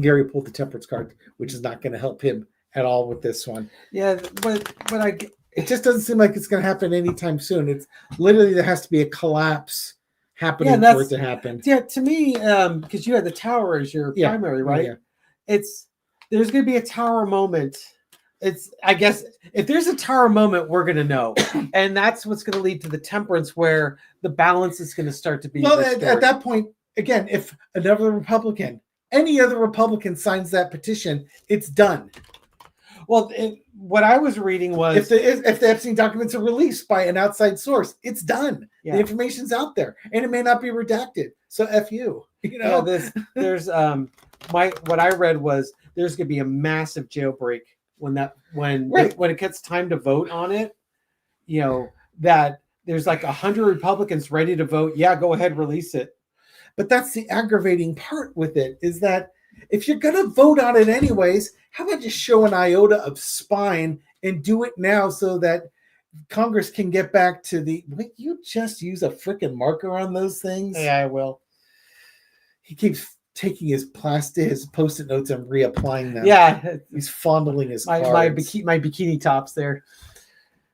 Gary pulled the temperance card, which is not going to help him at all with this one. Yeah, but it just doesn't seem like it's going to happen anytime soon. It's literally, there has to be a collapse happening for it to happen. Yeah, to me, because you had the tower as your primary, right? Yeah. There's going to be a tower moment. I guess if there's a tower moment, we're going to know, and that's what's going to lead to the temperance, where the balance is going to start to be. Well, at that point, again, if another Republican, any other Republican signs that petition, it's done. Well, what I was reading was if the Epstein documents are released by an outside source, it's done. Yeah. The information's out there, and it may not be redacted. So F you. There's what I read was there's going to be a massive jailbreak when it gets time to vote on it. That there's like 100 Republicans ready to vote. Yeah, go ahead, release it. But that's the aggravating part with it, is that if you're going to vote on it anyways, how about just show an iota of spine and do it now, so that Congress can get back to the, wait, you just use a freaking marker on those things? Yeah, I will. He keeps taking his Post-it notes and reapplying them. Yeah. He's fondling his my bikini tops there.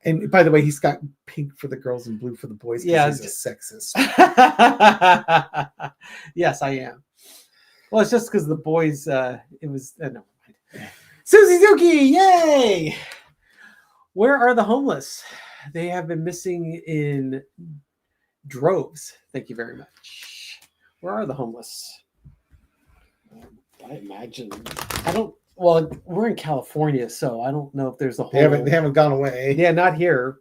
And by the way, he's got pink for the girls and blue for the boys. Yeah, he's a sexist. Yes, I am. Well, it's just because the boys. It was no. Susie Zuki, yay! Where are the homeless? They have been missing in droves. Thank you very much. Where are the homeless? I imagine. Well, we're in California, so I don't know if there's a whole. They haven't gone away. Yeah, not here.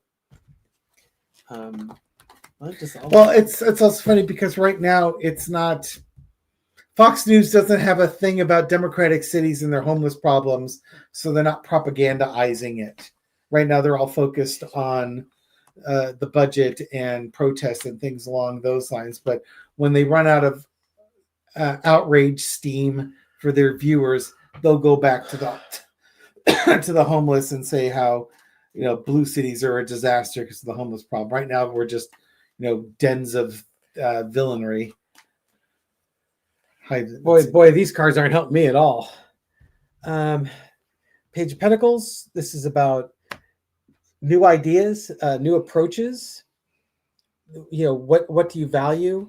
It's also funny because right now it's not. Fox News doesn't have a thing about Democratic cities and their homeless problems, so they're not propagandizing it. Right now, they're all focused on the budget and protests and things along those lines. But when they run out of outrage steam for their viewers, they'll go back to the homeless and say how blue cities are a disaster because of the homeless problem. Right now, we're just dens of villainy. Boy, these cards aren't helping me at all. Page of Pentacles. This is about new ideas, new approaches. What do you value?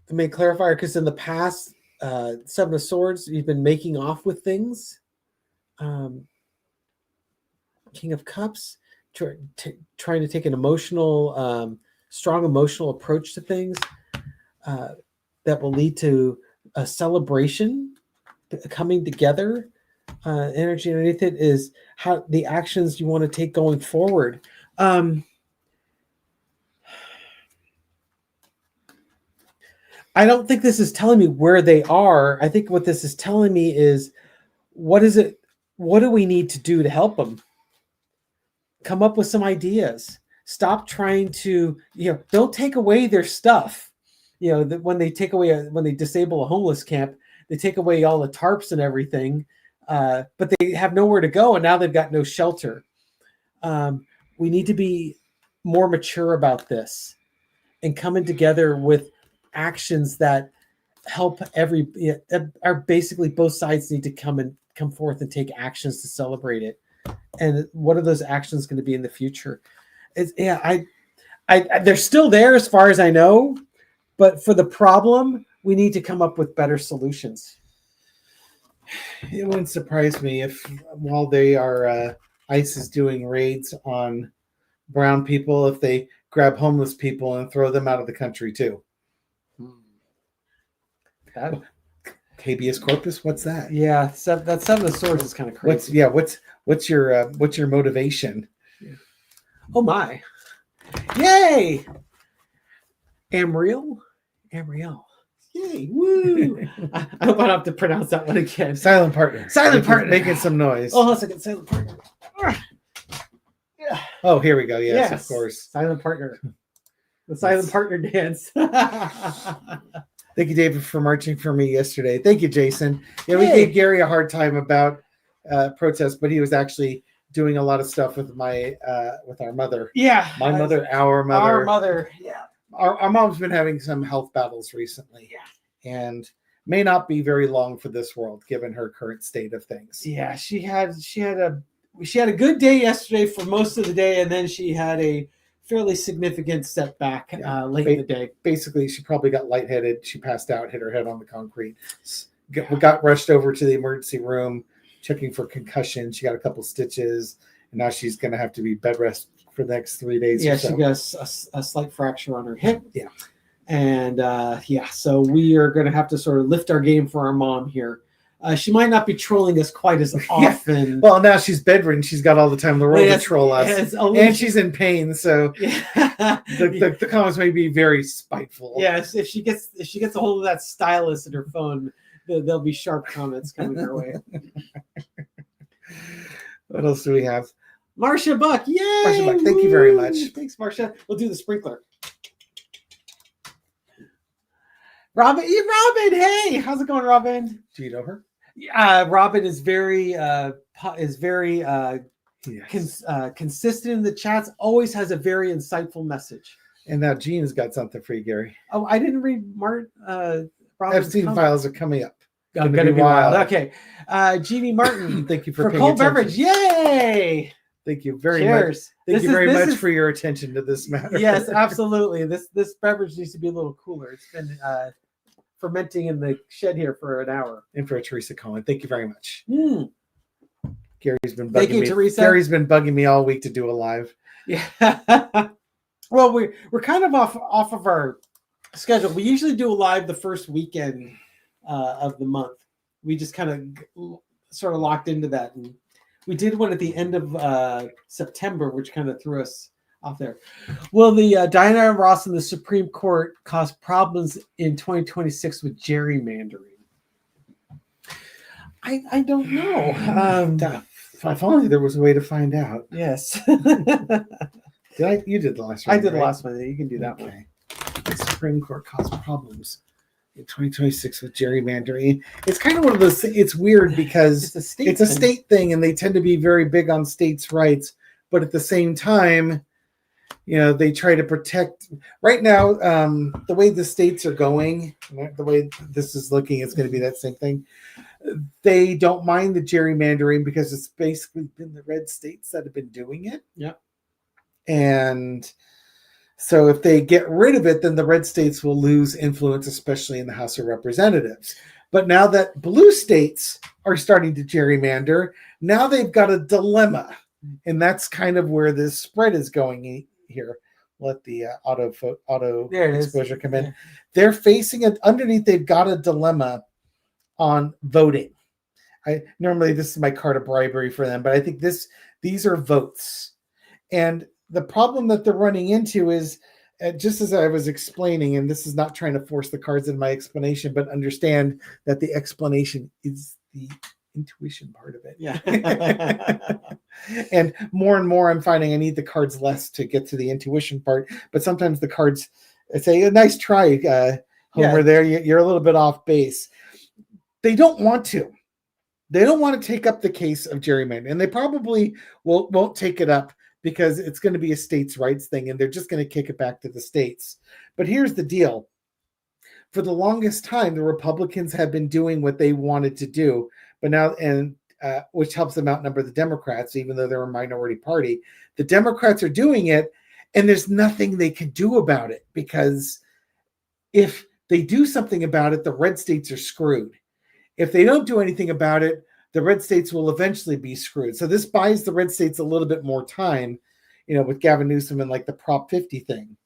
The main clarifier, because in the past, Seven of Swords, you've been making off with things. King of Cups, trying to take an emotional, strong emotional approach to things. That will lead to a celebration, coming together. Energy underneath it is how the actions you want to take going forward. I don't think this is telling me where they are. I think what this is telling me is, what do we need to do to help them? Come up with some ideas. Stop trying to, don't take away their stuff. When they disable a homeless camp, they take away all the tarps and everything, but they have nowhere to go, and now they've got no shelter. We need to be more mature about this and coming together with actions that help are basically both sides need to come forth and take actions to celebrate it. and what are those actions going to be in the future? They're still there as far as I know, but for the problem, we need to come up with better solutions. It wouldn't surprise me if while they are ICE is doing raids on brown people, if they grab homeless people and throw them out of the country too. That, Habeas corpus? What's that? yeah, that Seven of Swords is kind of crazy. What's your motivation? Oh my! Yay! Amriel. Yay! Woo! I hope I don't have to pronounce that one again. Silent partner. Making some noise. Oh, let's second. Silent partner. Oh, here we go. Yes, of course. Silent partner. The silent partner dance. Thank you, David, for marching for me yesterday. Thank you, Jason. Yeah, we Hey. gave Gary a hard time about protest, but he was actually doing a lot of stuff with our mother. Yeah. My mother, our mother. Our mother. Yeah. Our mom's been having some health battles recently. Yeah. And may not be very long for this world, given her current state of things. Yeah, she had a good day yesterday for most of the day, and then she had a fairly significant setback late in the day. Basically, she probably got lightheaded. She passed out, hit her head on the concrete. Got rushed over to the emergency room, checking for concussion. She got a couple stitches, and now she's going to have to be bed rest for the next 3 days. Yeah, or so. she got a slight fracture on her hip. Yeah. And so we are going to have to sort of lift our game for our mom here. She might not be trolling us quite as often. Well, now she's bedridden. She's got all the time in the world to troll us. And she's in pain, so the comments may be very spiteful. Yes, if she gets a hold of that stylus in her phone, there'll be sharp comments coming her way. What else do we have? Marcia Buck, yay! Marcia Buck, thank you very much. Thanks, Marcia. We'll do the sprinkler. Robin, hey, how's it going, Robin? Do you know her? Robin is very Yes. consistent in the chats. Always has a very insightful message. And now Jean's got something for you, Gary. Oh, I didn't read Robin's Epstein comment. files are coming up. I'm gonna be wild. Okay, Jeannie Martin. Thank you for for paying cold attention. beverage. Yay! Thank you very Cheers. much. Thank you very This much is- for your attention to this matter. Yes, absolutely. This beverage needs to be a little cooler. It's been fermenting in the shed here for an hour. And for Teresa Cohen, thank you very much. Mm. Gary's been bugging Thank you, me. Teresa. Gary's been bugging me all week to do a live. Yeah. Well, we're kind of off of our schedule. We usually do a live the first weekend of the month. We just kind of sort of locked into that, and we did one at the end of September, which kind of threw us off there. Will the Diana Ross and the Supreme Court cause problems in 2026 with gerrymandering? I don't know. If only there was a way to find out. Yes. You did the last one. I did the right? last one. You can do that one. Okay. The Supreme Court caused problems in 2026 with gerrymandering. It's kind of one of those. It's weird because It's a state. it's a thing. state thing, and they tend to be very big on states' rights. But at the same time, they try to protect. Right now, the way the states are going, the way this is looking, it's going to be that same thing. They don't mind the gerrymandering because it's basically been the red states that have been doing it. Yeah. And so if they get rid of it, then the red states will lose influence, especially in the House of Representatives. But now that blue states are starting to gerrymander, now they've got a dilemma. And that's kind of where this spread is going here. Let the auto There it is. exposure come in. Yeah. They're facing it underneath. They've got a dilemma on voting. Normally this is my card of bribery for them, but I think these are votes. And the problem that they're running into is, just as I was explaining, and this is not trying to force the cards in my explanation, but understand that the explanation is the intuition part of it. Yeah. And more I'm finding I need the cards less to get to the intuition part, but sometimes the cards say, a nice try, Homer, there. You're a little bit off base. They don't want to. They don't want to take up the case of gerrymandering, and they probably won't take it up because it's going to be a states' rights thing, and they're just going to kick it back to the states. But here's the deal. For the longest time, the Republicans have been doing what they wanted to do, but now, and which helps them outnumber the Democrats, even though they're a minority party. The Democrats are doing it, and there's nothing they can do about it, because if they do something about it, the red states are screwed. If they don't do anything about it, the red states will eventually be screwed. So this buys the red states a little bit more time, with Gavin Newsom and like the Prop 50 thing.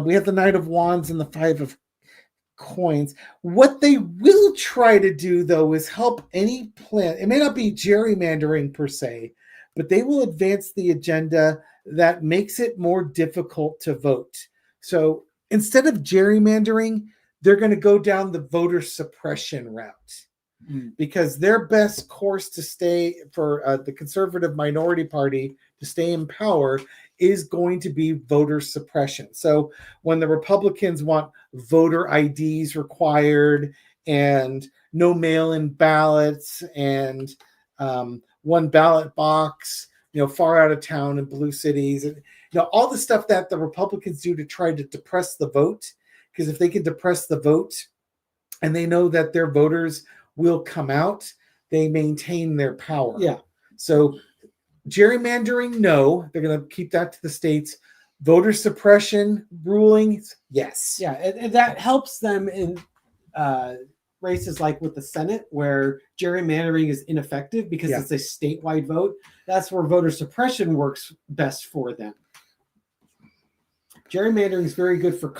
We have the Knight of Wands and the Five of Coins. What they will try to do, though, is help any plan. It may not be gerrymandering per se, but they will advance the agenda that makes it more difficult to vote. So instead of gerrymandering, they're going to go down the voter suppression route, because their best course to stay for the conservative minority party to stay in power is going to be voter suppression. So when the Republicans want voter IDs required and no mail-in ballots and one ballot box, far out of town in blue cities, and all the stuff that the Republicans do to try to depress the vote, because if they can depress the vote and they know that their voters will come out, they maintain their power. Yeah. So gerrymandering, no, they're going to keep that to the states. Voter suppression rulings, yes. Yeah, and that helps them in races like with the Senate, where gerrymandering is ineffective because it's a statewide vote. That's where voter suppression works best for them. Gerrymandering is very good for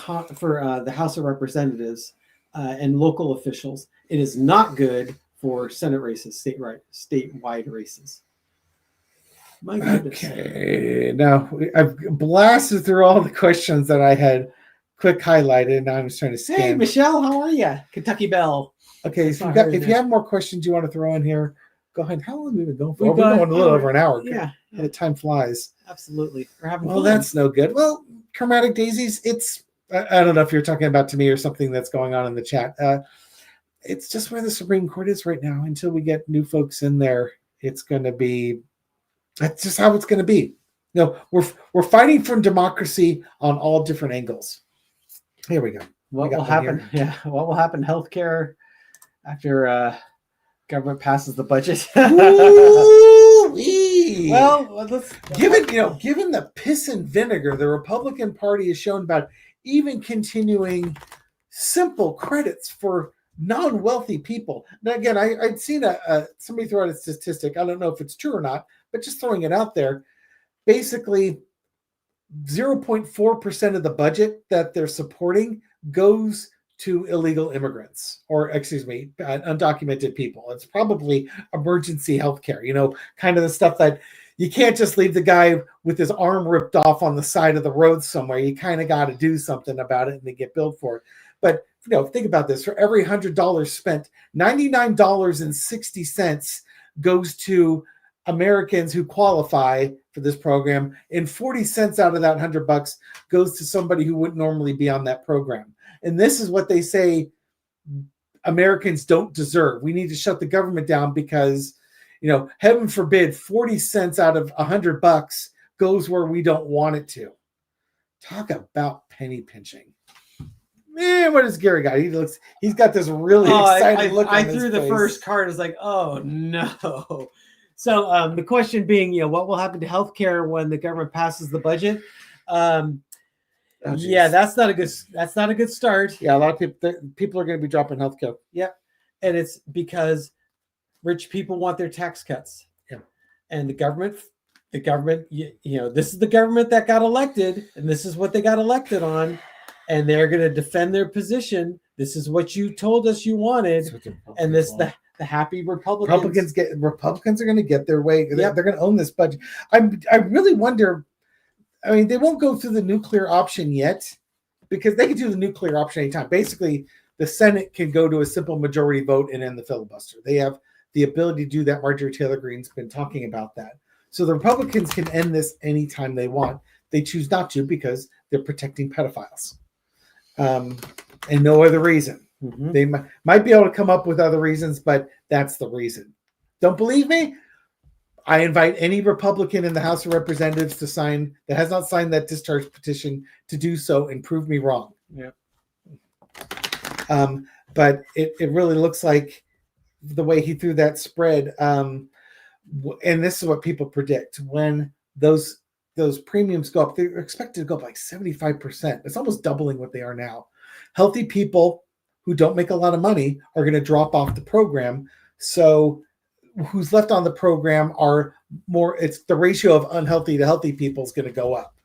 the House of Representatives and local officials. It is not good for Senate races, statewide races. My goodness. Okay, now I've blasted through all the questions that I had quick highlighted. Now I'm just trying to scan. Hey, Michelle, how are you? Kentucky Belle. Okay, so if you have more questions you want to throw in here, go ahead. How long have we been going for? We've been going a little over an hour. Yeah. The time flies. Absolutely. We're having well, fun. That's no good. Well, Chromatic Daisies, I don't know if you're talking about to me or something that's going on in the chat. It's just where the Supreme Court is right now. Until we get new folks in there, that's just how it's going to be. We're fighting for democracy on all different angles. Here we go. What will happen? Yeah. What will happen to healthcare after government passes the budget? Well, given the piss and vinegar the Republican Party has shown about even continuing simple credits for non-wealthy people. Now, again, I'd seen somebody throw out a statistic. I don't know if it's true or not, but just throwing it out there. Basically, 0.4% of the budget that they're supporting goes to illegal immigrants, or undocumented people. It's probably emergency healthcare, kind of the stuff that you can't just leave the guy with his arm ripped off on the side of the road somewhere. You kind of got to do something about it and they get billed for it. But think about this. For every $100 spent, $99.60 goes to Americans who qualify for this program, and 40 cents out of that $100 goes to somebody who wouldn't normally be on that program. And this is what they say Americans don't deserve. We need to shut the government down because, heaven forbid, 40 cents out of $100 goes where we don't want it to. Talk about penny pinching. Man, what has Gary got? He's got this really excited look on his face. I threw the first card. I was like, oh no. So the question being, what will happen to healthcare when the government passes the budget? That's not a good start. Yeah, a lot of people are going to be dropping healthcare. Yeah, and it's because rich people want their tax cuts. Yeah, and the government, this is the government that got elected, and this is what they got elected on, and they're going to defend their position. This is what you told us you wanted, and the happy Republicans are going to get their way. They're going to own this budget. I really wonder. I mean, they won't go through the nuclear option yet, because they can do the nuclear option anytime. Basically, the Senate can go to a simple majority vote and end the filibuster. They have the ability to do that. Marjorie Taylor Greene's been talking about that. So the Republicans can end this anytime they want. They choose not to because they're protecting pedophiles. And no other reason. Mm-hmm. They might be able to come up with other reasons, but that's the reason. Don't believe me? I invite any Republican in the House of Representatives that has not signed that discharge petition to do so and prove me wrong. Yeah. But it really looks like the way he threw that spread. And this is what people predict when those premiums go up. They're expected to go up like 75%. It's almost doubling what they are now. Healthy people who don't make a lot of money are going to drop off the program. So who's left on the program are more, it's the ratio of unhealthy to healthy people is going to go up,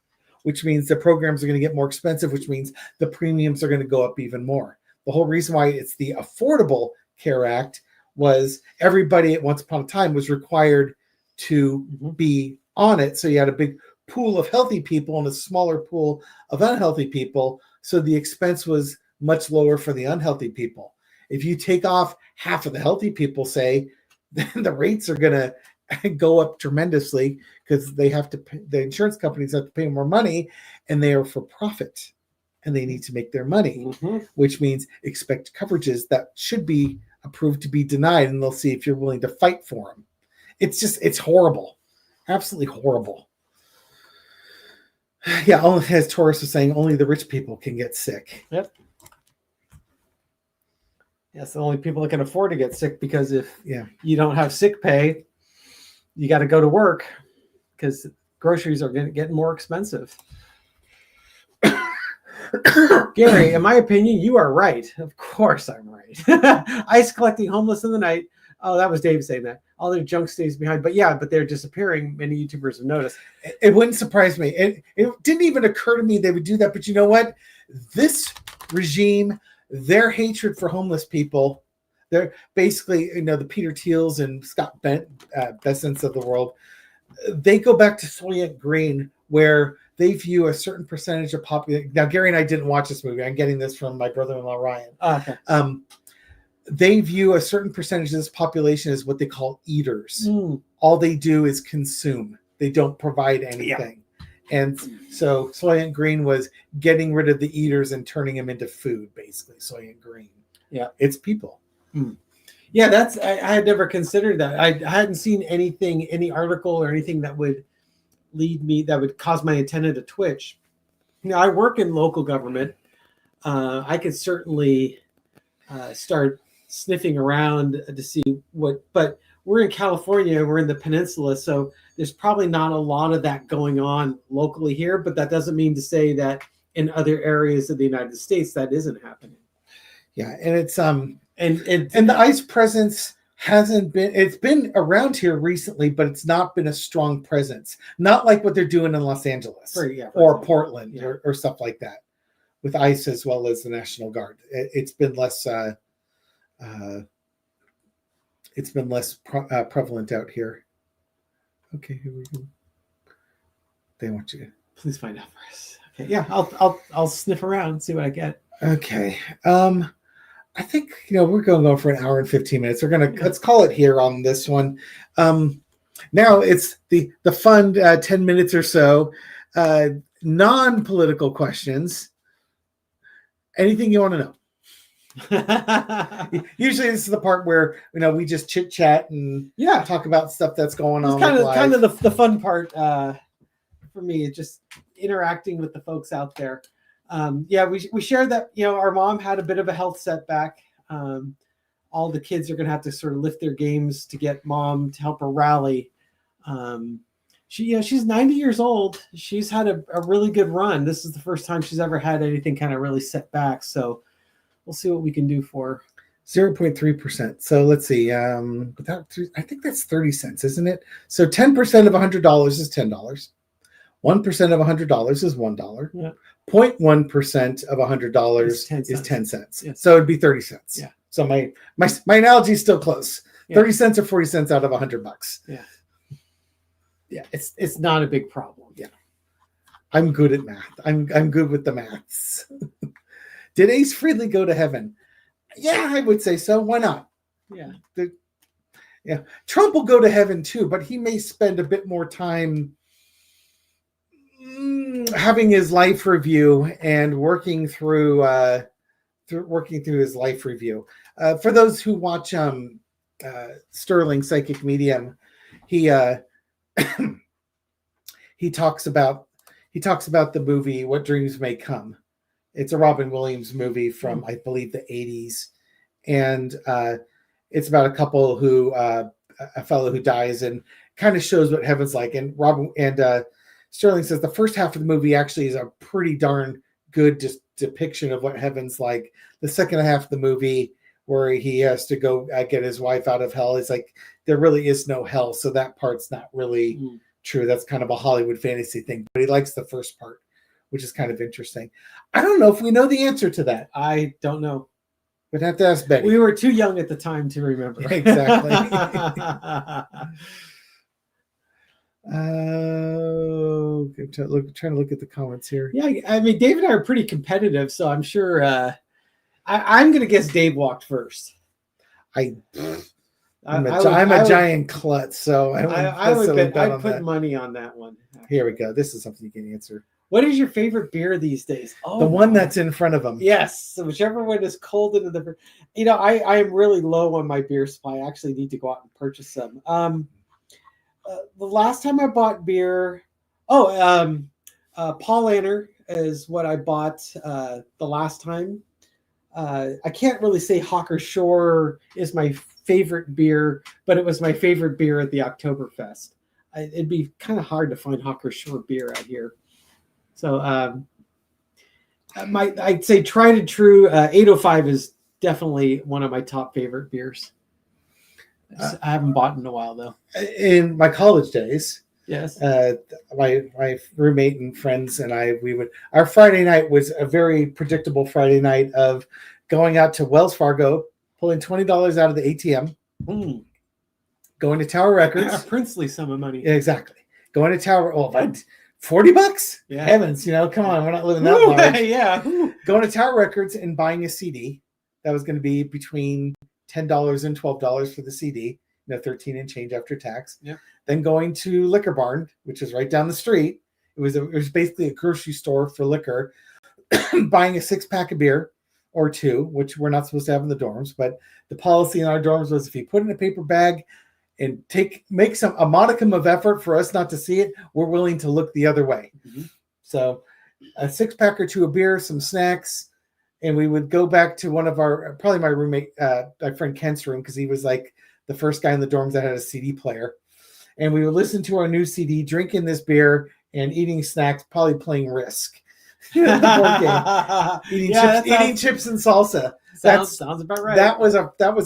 which means the programs are going to get more expensive, which means the premiums are going to go up even more. The whole reason why it's the Affordable Care Act was everybody at once upon a time was required to be on it. So you had a big pool of healthy people and a smaller pool of unhealthy people. So the expense was much lower for the unhealthy people. If you take off half of the healthy people, say, then the rates are going to go up tremendously because they have to pay, the insurance companies have to pay more money, and they are for profit and they need to make their money, which means expect coverages that should be approved to be denied, and they'll see if you're willing to fight for them. It's horrible. Absolutely horrible. Yeah, only, as Taurus was saying, only the rich people can get sick. Yep. Yes, the only people that can afford to get sick, because if you don't have sick pay, you got to go to work because groceries are getting more expensive. Gary, in my opinion, you are right. Of course I'm right. Ice collecting homeless in the night. Oh, that was Dave saying that. All their junk stays behind. But yeah, but they're disappearing. Many YouTubers have noticed. It wouldn't surprise me. It didn't even occur to me they would do that. But you know what? This regime, their hatred for homeless people, they're basically, the Peter Thiels and Scott Bessents of the world, they go back to Soylent Green, where they view a certain percentage of population. Now, Gary and I didn't watch this movie. I'm getting this from my brother-in-law, Ryan. Okay. They view a certain percentage of this population as what they call eaters. All they do is consume. They don't provide anything. Yeah. And so Soylent Green was getting rid of the eaters and turning them into food, basically. Soylent Green. Yeah. It's people. Yeah, that's, I had never considered that. I hadn't seen anything, any article or anything that would that would cause my antenna to twitch. I work in local government. I could certainly start sniffing around to see but we're in California, we're in the peninsula, so there's probably not a lot of that going on locally here, but that doesn't mean to say that in other areas of the United States that isn't happening. Yeah, and it's and the ICE presence hasn't been, it's been around here recently, but it's not been a strong presence. Not like what they're doing in Los Angeles or Portland or stuff like that with ICE as well as the National Guard. It's been less prevalent out here. Okay, here we go. They want you to please find out for us. Okay, yeah, I'll sniff around and see what I get. Okay. I think we're going to go for an hour and 15 minutes. Let's call it here on this one. Now it's the fun 10 minutes or so, non-political questions. Anything you want to know? Usually this is the part where we just chit chat and talk about stuff that's going on. Kind of the fun part for me is just interacting with the folks out there. We shared that our mom had a bit of a health setback. All the kids are going to have to sort of lift their games to get mom to help her rally. She's 90 years old. She's had a really good run. This is the first time she's ever had anything kind of really set back. So we'll see what we can do for her. 0.3%. So let's see. I think that's 30 cents, isn't it? So 10% of $100 is $10. 1% of $100 is $1. Yeah. 0.1% of $100 is 10 cents. Yeah. So it'd be 30 cents. Yeah. So my analogy is still close. Yeah. 30 cents or 40 cents out of $100. Yeah. Yeah. It's not a big problem. Yeah. I'm good at math. I'm good with the maths. Did Ace Frehley go to heaven? Yeah, I would say so. Why not? Yeah. Trump will go to heaven too, but he may spend a bit more time having his life review and working through his life review. For those who watch Sterling Psychic Medium, he talks about the movie What Dreams May Come. It's a Robin Williams movie from I believe the 80s, and it's about a couple who a fellow who dies, and kind of shows what heaven's like. And Robin and Sterling says the first half of the movie actually is a pretty darn good depiction of what heaven's like. The second half of the movie, where he has to go get his wife out of hell, is like there really is no hell, so that part's not really true. That's kind of a Hollywood fantasy thing, but he likes the first part, which is kind of interesting. I don't know if we know the answer to that. I don't know. We'd have to ask Betty. We were too young at the time to remember. Exactly. Trying to look at the comments here. Yeah, I mean, Dave and I are pretty competitive, so I'm sure. I'm going to guess Dave walked first. I'm a giant klutz, so I'd put money on that one. Here we go. This is something you can answer. What is your favorite beer these days? Oh, the one that's in front of them. Yes, so whichever one is cold into the. I am really low on my beer supply. I actually need to go out and purchase some. The last time I bought beer, Paul Anner is what I bought the last time. I can't really say Hawker Shore is my favorite beer, but it was my favorite beer at the Oktoberfest. It'd be kind of hard to find Hawker Shore beer out here. So I'd say tried and true 805 is definitely one of my top favorite beers. I haven't bought in a while though. In my college days, yes, my roommate and friends and I, our Friday night was a very predictable Friday night of going out to Wells Fargo, pulling $20 out of the ATM, going to Tower Records, a princely sum of money. Exactly. Going to Tower. Oh, $40? Yeah. Heavens, come on, we're not living that large. Yeah. Going to Tower Records and buying a CD that was going to be between $10 and $12 for the CD, 13 and change after tax. Yeah. Then going to Liquor Barn, which is right down the street. It was basically a grocery store for liquor, buying a 6-pack of beer or 2, which we're not supposed to have in the dorms. But the policy in our dorms was if you put it in a paper bag and make a modicum of effort for us not to see it, we're willing to look the other way. Mm-hmm. So a 6-pack or 2 of beer, some snacks, and we would go back to one of probably my roommate, my friend Kent's room, because he was like the first guy in the dorms that had a CD player. And we would listen to our new CD, drinking this beer and eating snacks, probably playing Risk. The board game. Eating chips and salsa. Sounds about right. That was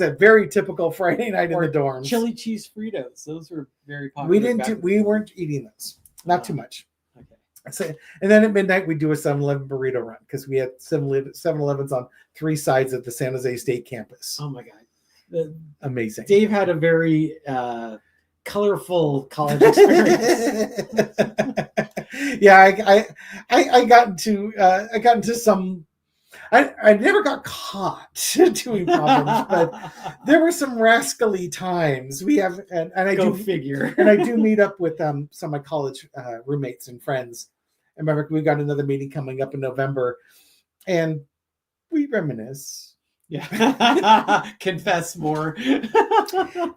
a very typical Friday night in the dorms. Chili cheese Fritos. Those were very popular. We weren't eating those. Not too much. Okay. And then at midnight we do a 7-Eleven burrito run because we had 7-Elevens on 3 sides of the San Jose State campus. Oh my God. Amazing. Dave had a very colorful college experience. Yeah, I got into some. I never got caught doing problems, but there were some rascally times. Figure. And I do meet up with some of my college roommates and friends. I remember we got another meeting coming up in November, and we reminisce. Yeah, confess more.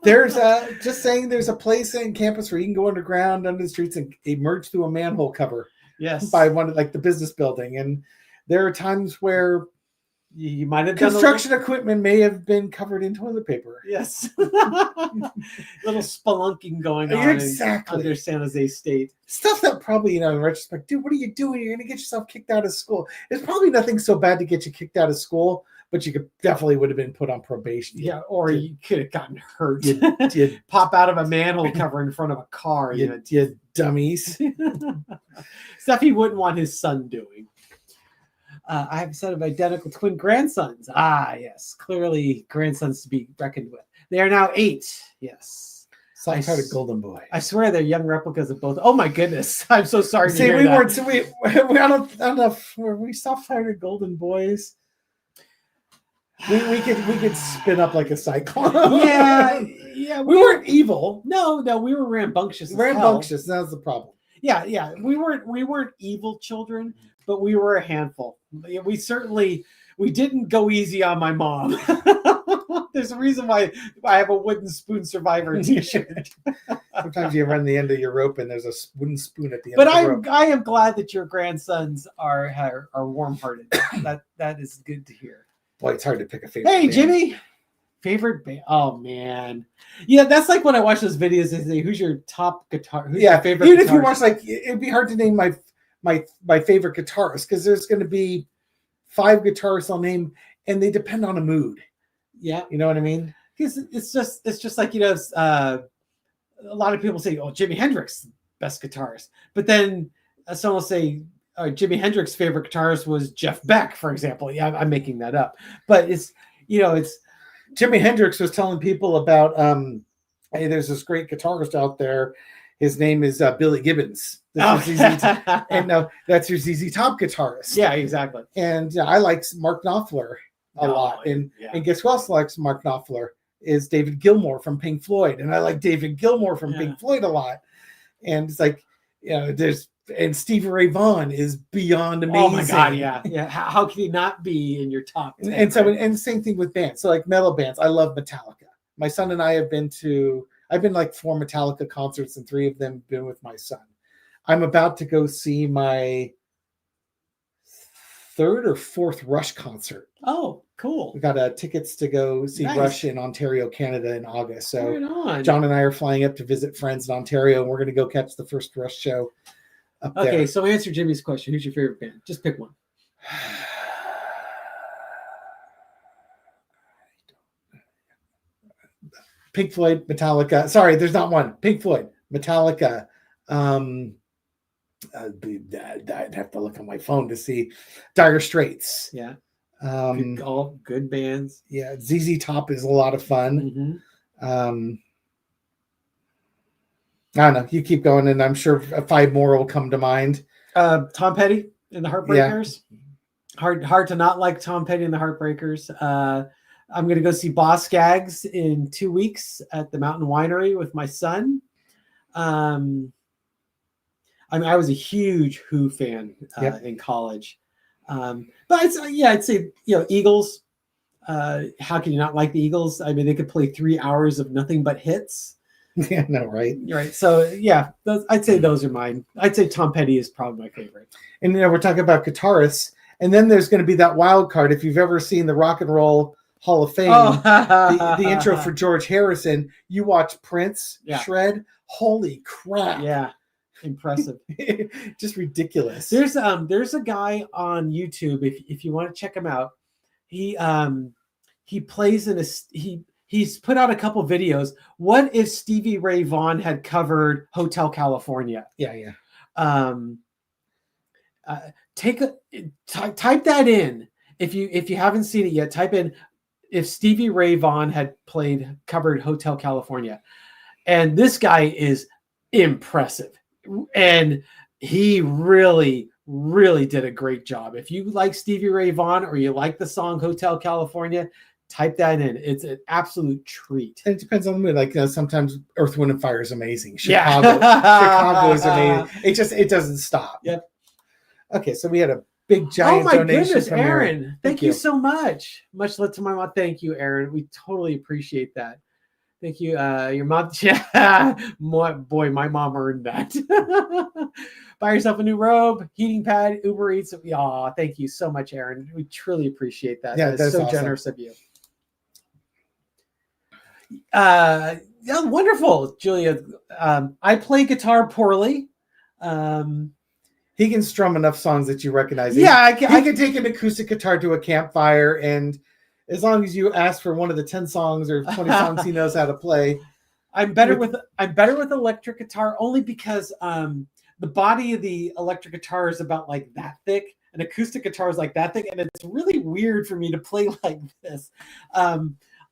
There's there's a place in campus where you can go underground under the streets and emerge through a manhole cover. Yes, by one like the business building, and there are times where you might have construction equipment may have been covered in toilet paper. Yes, little spelunking going on exactly under San Jose State. Stuff that probably in retrospect, dude, what are you doing? You're gonna get yourself kicked out of school. It's probably nothing so bad to get you kicked out of school, but you definitely would have been put on probation. Yeah, or you could have gotten hurt. You pop out of a manhole cover in front of a car. You dummies. Stuff he wouldn't want his son doing. I have a set of identical twin grandsons. Ah, yes. Clearly grandsons to be reckoned with. They are now 8. Yes. Soft-hearted golden boy. I swear they're young replicas of both. Oh my goodness. I'm so sorry to hear we that. weren't. So I don't know if were we soft-hearted golden boys? We could spin up like a cyclone. Yeah. We weren't evil. No, we were rambunctious. Rambunctious. That was the problem. Yeah. We weren't evil children, but we were a handful. We didn't go easy on my mom. There's a reason why I have a wooden spoon survivor t-shirt. Sometimes you run the end of your rope and there's a wooden spoon at the end of the rope. But I am glad that your grandsons are warm-hearted. That is good to hear. Boy, it's hard to pick a favorite. Hey, Jimmy. Favorite band? Oh man, yeah, that's like when I watch those videos. They say, "Who's your top guitar? Who's your favorite?" Even if you guitarist?" watch, like, it'd be hard to name my favorite guitarist because there's going to be 5 guitarists I'll name, and they depend on a mood. Yeah, You know what I mean? because it's just like a lot of people say, "Oh, Jimi Hendrix, best guitarist," but then someone will say, Jimi Hendrix's favorite guitarist was Jeff Beck, for example. Yeah, I'm making that up, but it's Jimi Hendrix was telling people about, hey, there's this great guitarist out there. His name is Billy Gibbons. That's your ZZ and that's your ZZ Top guitarist. Yeah, exactly. And I like Mark Knopfler a lot. And guess who else likes Mark Knopfler? Is David Gilmour from Pink Floyd. And I like David Gilmour from Pink Floyd a lot. And it's like, and Stevie Ray Vaughan is beyond amazing. Oh my God, yeah. How can he not be in your top 10? And so, and the same thing with bands. So like metal bands, I love Metallica. My son and I have been like 4 Metallica concerts, and 3 of them have been with my son. I'm about to go see my 3rd or 4th Rush concert. Oh, cool. We got tickets to go see Rush in Ontario, Canada in August. So right on. John and I are flying up to visit friends in Ontario, and we're going to go catch the first Rush show up there. Okay, so answer Jimmy's question. Who's your favorite band? Just pick one. Pink Floyd, Metallica. Sorry, there's not one. Pink Floyd, Metallica. I'd have to look on my phone to see. Dire Straits. Yeah. All good bands. Yeah, ZZ Top is a lot of fun. Mm-hmm. I don't know. You keep going, and I'm sure 5 more will come to mind. Tom Petty and the Heartbreakers. Yeah. Hard to not like Tom Petty and the Heartbreakers. I'm going to go see Boss Skaggs in 2 weeks at the Mountain Winery with my son. I was a huge Who fan in college. But I'd say Eagles. How can you not like the Eagles? I mean, they could play 3 hours of nothing but hits. Yeah, no, right. Right. So yeah, I'd say those are mine. I'd say Tom Petty is probably my favorite. And we're talking about guitarists, and then there's going to be that wild card. If you've ever seen the Rock and Roll Hall of Fame, the intro for George Harrison, you watch Prince shred. Holy crap! Yeah, impressive. Just ridiculous. There's a guy on YouTube, if you want to check him out. He plays in he's put out a couple videos. What if Stevie Ray Vaughan had covered Hotel California? Yeah. Type that in. If you haven't seen it yet, type in if Stevie Ray Vaughan had covered Hotel California. And this guy is impressive. And he really, really did a great job. If you like Stevie Ray Vaughan or you like the song Hotel California, type that in. It's an absolute treat. And it depends on the mood. Like sometimes Earth, Wind, and Fire is amazing. Chicago is amazing. It doesn't stop. Yep. Okay, so we had a big giant donation. Goodness, from Aaron. Thank you so much. Much love to my mom. Thank you, Aaron. We totally appreciate that. Thank you. Your mom. Boy, my mom earned that. Buy yourself a new robe, heating pad, Uber Eats. Thank you so much, Aaron. We truly appreciate that. Yeah, that's so awesome. Generous of you. Wonderful, Julia. I play guitar poorly. He can strum enough songs that you recognize. Yeah, he can take an acoustic guitar to a campfire, and as long as you ask for one of the 10 songs or 20 songs he knows how to play. I'm better with electric guitar only because the body of the electric guitar is about like that thick. An acoustic guitar is like that thick, and it's really weird for me to play like this.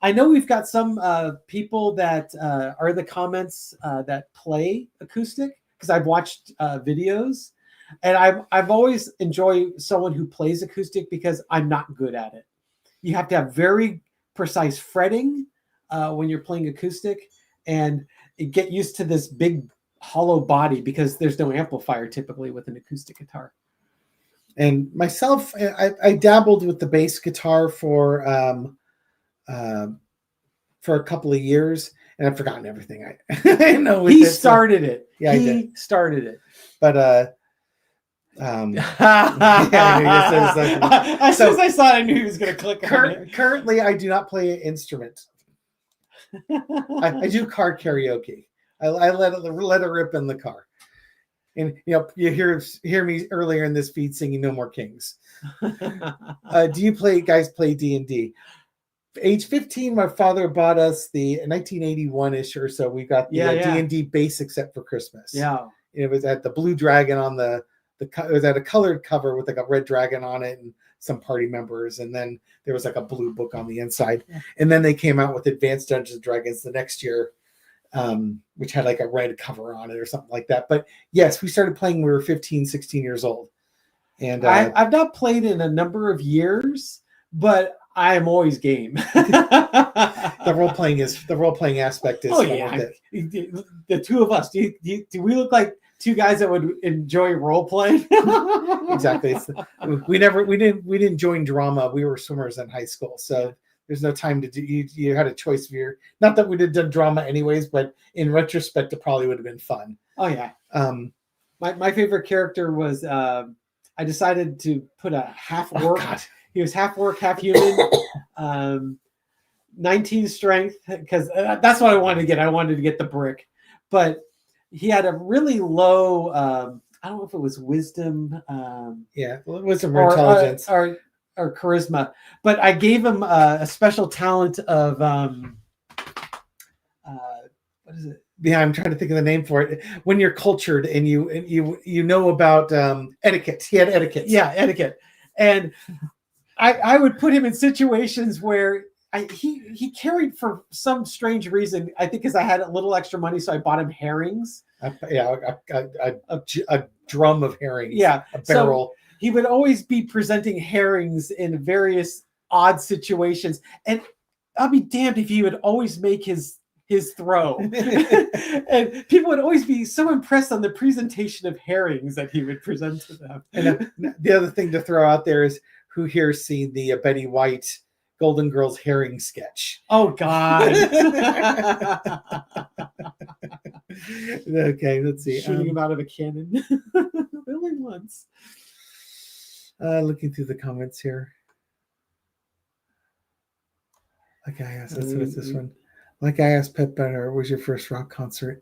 I know we've got some people that are in the comments that play acoustic because I've watched videos, and I've always enjoyed someone who plays acoustic because I'm not good at it. You have to have very precise fretting when you're playing acoustic, and get used to this big hollow body because there's no amplifier typically with an acoustic guitar. And myself, I dabbled with the bass guitar for a couple of years, and I've forgotten everything I know. He started it. Yeah, he started it. But As soon as I saw it, I knew he was going to click on it. Currently, I do not play an instrument. I do car karaoke. I let it rip in the car. And you hear me earlier in this feed singing "No More Kings." Do you guys play D&D? Age 15, my father bought us the 1981-ish or so. We got the D&D basic set for Christmas. Yeah, it was at the blue dragon on it was at a colored cover with like a red dragon on it and some party members, and then there was like a blue book on the inside. And then they came out with Advanced Dungeons and Dragons the next year, which had like a red cover on it or something like that. But yes, we started playing when we were 15, 16 years old. And I've not played in a number of years, but I am always game. the role playing aspect is the two of us. Do we look like two guys that would enjoy role playing? Exactly. We didn't join drama. We were swimmers in high school, so there's no time to do. You had a choice of not that we'd have done drama anyways, but in retrospect, it probably would have been fun. Oh yeah. My favorite character was I decided to put a half orc. Oh, he was half orc, half human. 19 strength, because that's what I wanted to get. I wanted to get the brick, but he had a really low. I don't know if it was wisdom. Wisdom or intelligence or charisma. But I gave him a special talent of what is it? Yeah, I'm trying to think of the name for it. When you're cultured and you know about etiquette. He had etiquette. Yeah, etiquette. And I would put him in situations where he carried, for some strange reason, I think because I had a little extra money, so I bought him herrings. A drum of herrings. Yeah, a barrel. So he would always be presenting herrings in various odd situations, and I'll be damned if he would always make his throw. And people would always be so impressed on the presentation of herrings that he would present to them. And the other thing to throw out there is, who here's seen the Betty White Golden Girls herring sketch? Oh God. Okay, let's see. Shooting him out of a cannon. Really once. Looking through the comments here. Like I asked, what's this one? Like I asked Pet Better, what was your first rock concert?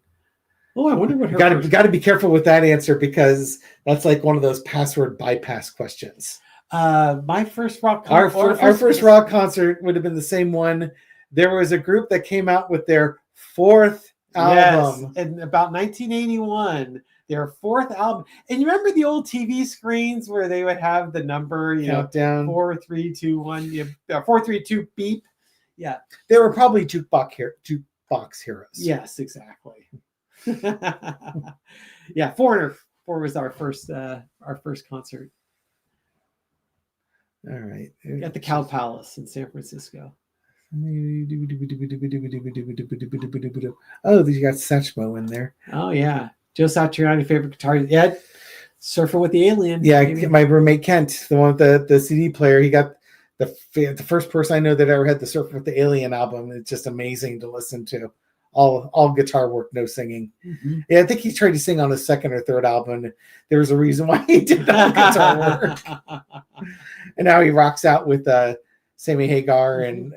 Oh, I wonder what her got to be careful with that answer, because that's like one of those password bypass questions. My first rock concert. Our first rock concert would have been the same one. There was a group that came out with their fourth album in about 1981. Their fourth album. And you remember the old TV screens where they would have the number, countdown, 4, 3, 2, 1, 4, 3, 2, beep. Yeah, they were probably jukebox heroes. Yes, exactly. Yeah, Foreigner was our first concert. All right, at the Cow Palace in San Francisco. Oh, you got Satchmo in there. Oh yeah, Joe Satriani, favorite guitar. Yeah, Surfer with the Alien. Yeah, maybe. My roommate Kent, the one with the CD player, he got the first person I know that ever had the Surfer with the Alien album. It's just amazing to listen to. All guitar work, no singing. Mm-hmm. Yeah, I think he tried to sing on his second or third album. There was a reason why he did all guitar work. And now he rocks out with Sammy Hagar and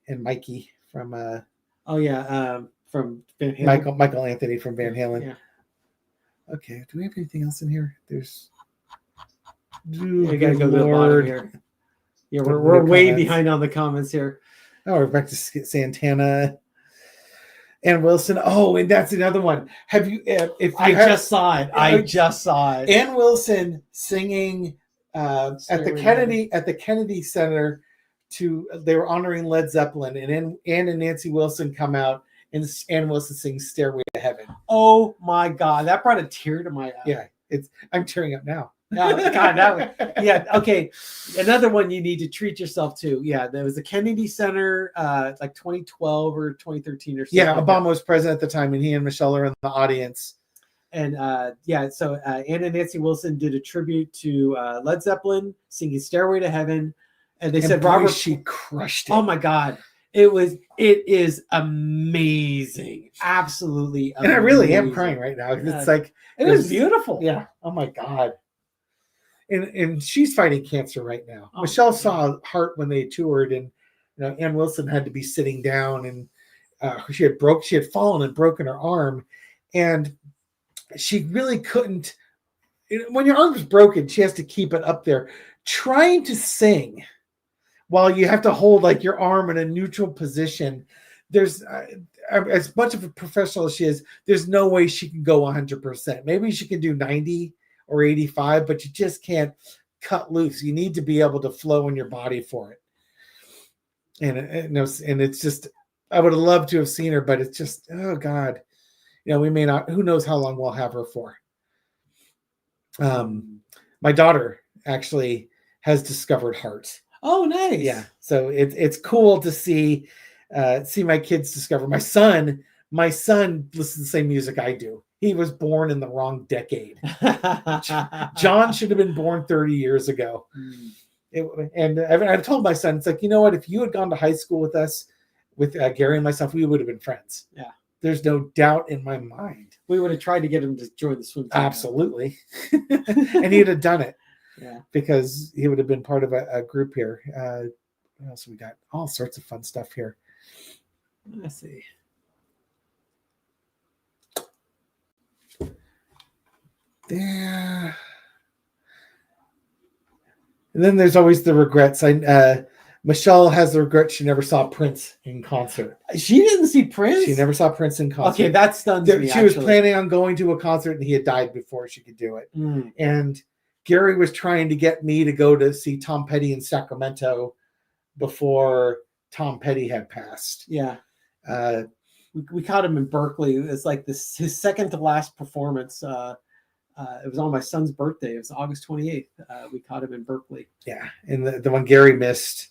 Mikey from from Van Halen. Michael Anthony from Van Halen. Yeah. Okay, do we have anything else in here? There's I gotta go to the bottom here. Yeah, we're way behind on the comments here. Oh, we're back to Santana and Wilson. Oh, and that's another one. Have you? I just saw it. Ann Wilson singing at the Kennedy Center. They were honoring Led Zeppelin, and Ann and Nancy Wilson come out, and Ann Wilson sings "Stairway to Heaven." Oh my God, that brought a tear to my eye. Yeah, I'm tearing up now. Oh, God, okay. Another one you need to treat yourself to. Yeah, there was the Kennedy Center, like 2012 or 2013 or something. Yeah, Obama was president at the time, and he and Michelle are in the audience. And so Ann and Nancy Wilson did a tribute to Led Zeppelin singing "Stairway to Heaven," and they said, "Robert, she crushed it." Oh my God, it is amazing, absolutely amazing. And I really am crying right now. It's like it was beautiful. Yeah. Oh my God. And she's fighting cancer right now. Oh, Michelle saw Heart when they toured, and Ann Wilson had to be sitting down, and she had fallen and broken her arm, and she really couldn't. When your arm is broken, she has to keep it up there. Trying to sing while you have to hold like your arm in a neutral position. There's as much of a professional as she is, there's no way she can go 100%. Maybe she can do 90 or 85, but you just can't cut loose. You need to be able to flow in your body for it. And it's just, I would have loved to have seen her, but it's just, oh God, we may not, who knows how long we'll have her for. My daughter actually has discovered heart. Oh, nice. Yeah. So it's cool to see my kids discover. My son listens to the same music I do. He was born in the wrong decade. John should have been born 30 years ago. And I've told my son, it's like, you know what? If you had gone to high school with us, with Gary and myself, we would have been friends. Yeah. There's no doubt in my mind. We would have tried to get him to join the swim team. Absolutely. And he'd have done it. Yeah. Because he would have been part of a group here. What else we got? All sorts of fun stuff here. Let's see. Yeah. And then there's always the regrets. Michelle has the regret she never saw Prince in concert. She didn't see Prince? She never saw Prince in concert. Okay, that stuns me. She was planning on going to a concert, and he had died before she could do it. And Gary was trying to get me to go to see Tom Petty in Sacramento before Tom Petty had passed. Yeah. We caught him in Berkeley. It's like his second to last performance. It was on my son's birthday. It was August 28th. We caught him in Berkeley. Yeah. And the one Gary missed.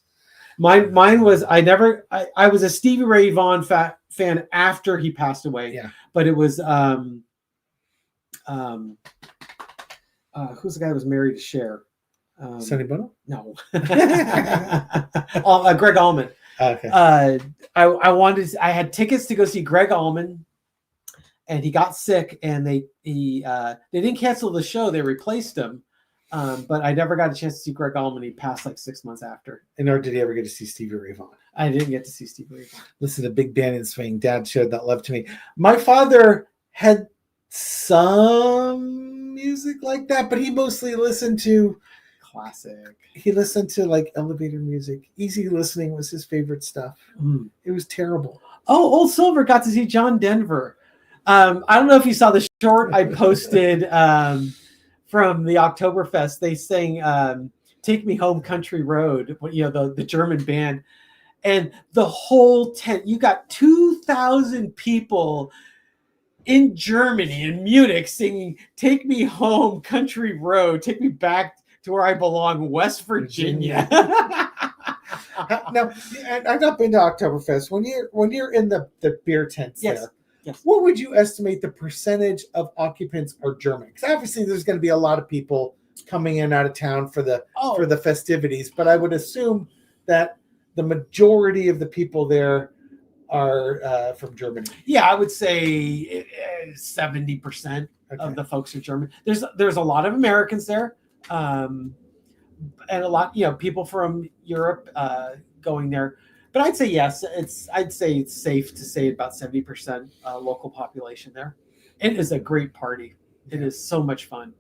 Mine was, I was a Stevie Ray Vaughan fan after he passed away. Yeah. But it was, who's the guy who was married to Cher? Sonny Bono? No. Greg Allman. Okay. I had tickets to go see Greg Allman, and he got sick, and they didn't cancel the show. They replaced him. But I never got a chance to see Greg Allman. He passed like 6 months after. And nor did he ever get to see Stevie Ray Vaughan. I didn't get to see Stevie Ray Vaughan. Listen to Big Band and Swing. Dad showed that love to me. My father had some music like that, but he mostly listened to classic. He listened to like elevator music. Easy listening was his favorite stuff. It was terrible. Oh, Old Silver got to see John Denver. I don't know if you saw the short I posted from the Oktoberfest. They sang "Take Me Home, Country Road." The German band, and the whole tent. You got 2,000 people in Germany, in Munich, singing "Take Me Home, Country Road." Take me back to where I belong, West Virginia. Now, I've not been to Oktoberfest. When you're in the beer tents there, yes. What would you estimate the percentage of occupants are German? Because obviously there's going to be a lot of people coming in out of town for the festivities, but I would assume that the majority of the people there are from Germany. Yeah, I would say 70% of the folks are German. There's a lot of Americans there. And a lot, people from Europe going there. But I'd say yes. I'd say it's safe to say about 70% local population there. It is a great party. It is so much fun,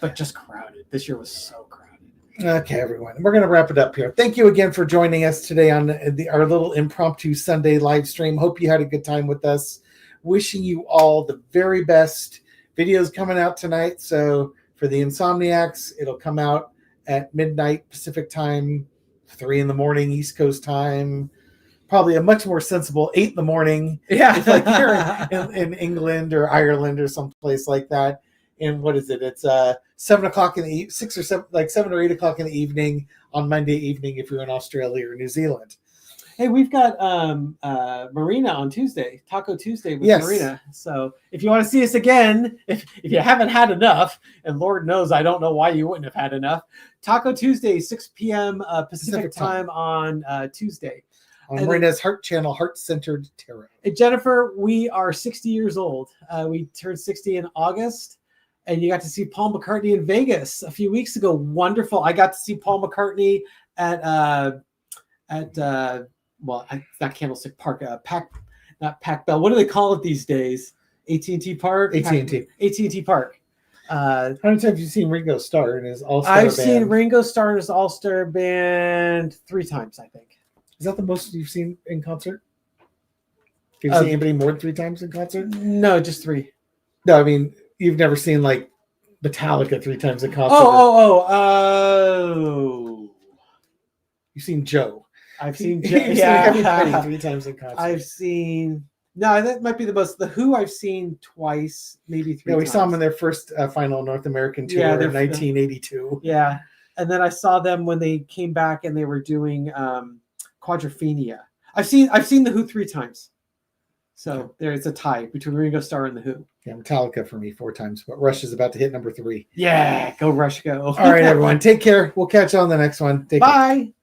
but just crowded. This year was so crowded. Okay, everyone. We're going to wrap it up here. Thank you again for joining us today on our little impromptu Sunday live stream. Hope you had a good time with us. Wishing you all the very best. Videos coming out tonight. So for the Insomniacs, it'll come out at midnight Pacific time, 3 a.m. East Coast time. Probably a much more sensible 8 a.m. Yeah, if like you're in England or Ireland or someplace like that. And what is it? It's 7 o'clock in the 6 or 7, like 7 or 8 o'clock in the evening on Monday evening if you're in Australia or New Zealand. Hey, we've got Marina on Tuesday, Taco Tuesday with Marina. So if you want to see us again, if you haven't had enough, and Lord knows I don't know why you wouldn't have had enough, Taco Tuesday, 6 p.m. Pacific time on Tuesday. On Marina's Heart Channel, Heart-Centered Tarot. Hey, Jennifer, we are 60 years old. We turned 60 in August, and you got to see Paul McCartney in Vegas a few weeks ago. Wonderful. I got to see Paul McCartney at well, it's not Candlestick Park. Not Pac Bell. What do they call it these days? AT&T Park. AT&T Park. How many times have you seen Ringo Starr in his All-Star I've band? seen Ringo Starr in his All-Star band 3 times, I think. Is that the most you've seen in concert? Have you seen anybody more than 3 times in concert? No, just 3. No, I mean, you've never seen like Metallica 3 times in concert. Oh. You've seen Joe. I've seen You've seen everybody 3 times in concert. I've seen. No, that might be the most. The Who I've seen twice, maybe 3 Yeah, we times. saw them in their first final North American tour in 1982. Yeah, and then I saw them when they came back and they were doing Quadrophenia. I've seen the Who 3 times. So there's a tie between Ringo Starr and the Who. Yeah, Metallica for me 4 times, but Rush is about to hit number 3. Yeah, go Rush, go. All right, everyone, take care. We'll catch you on the next one. Take care. Bye.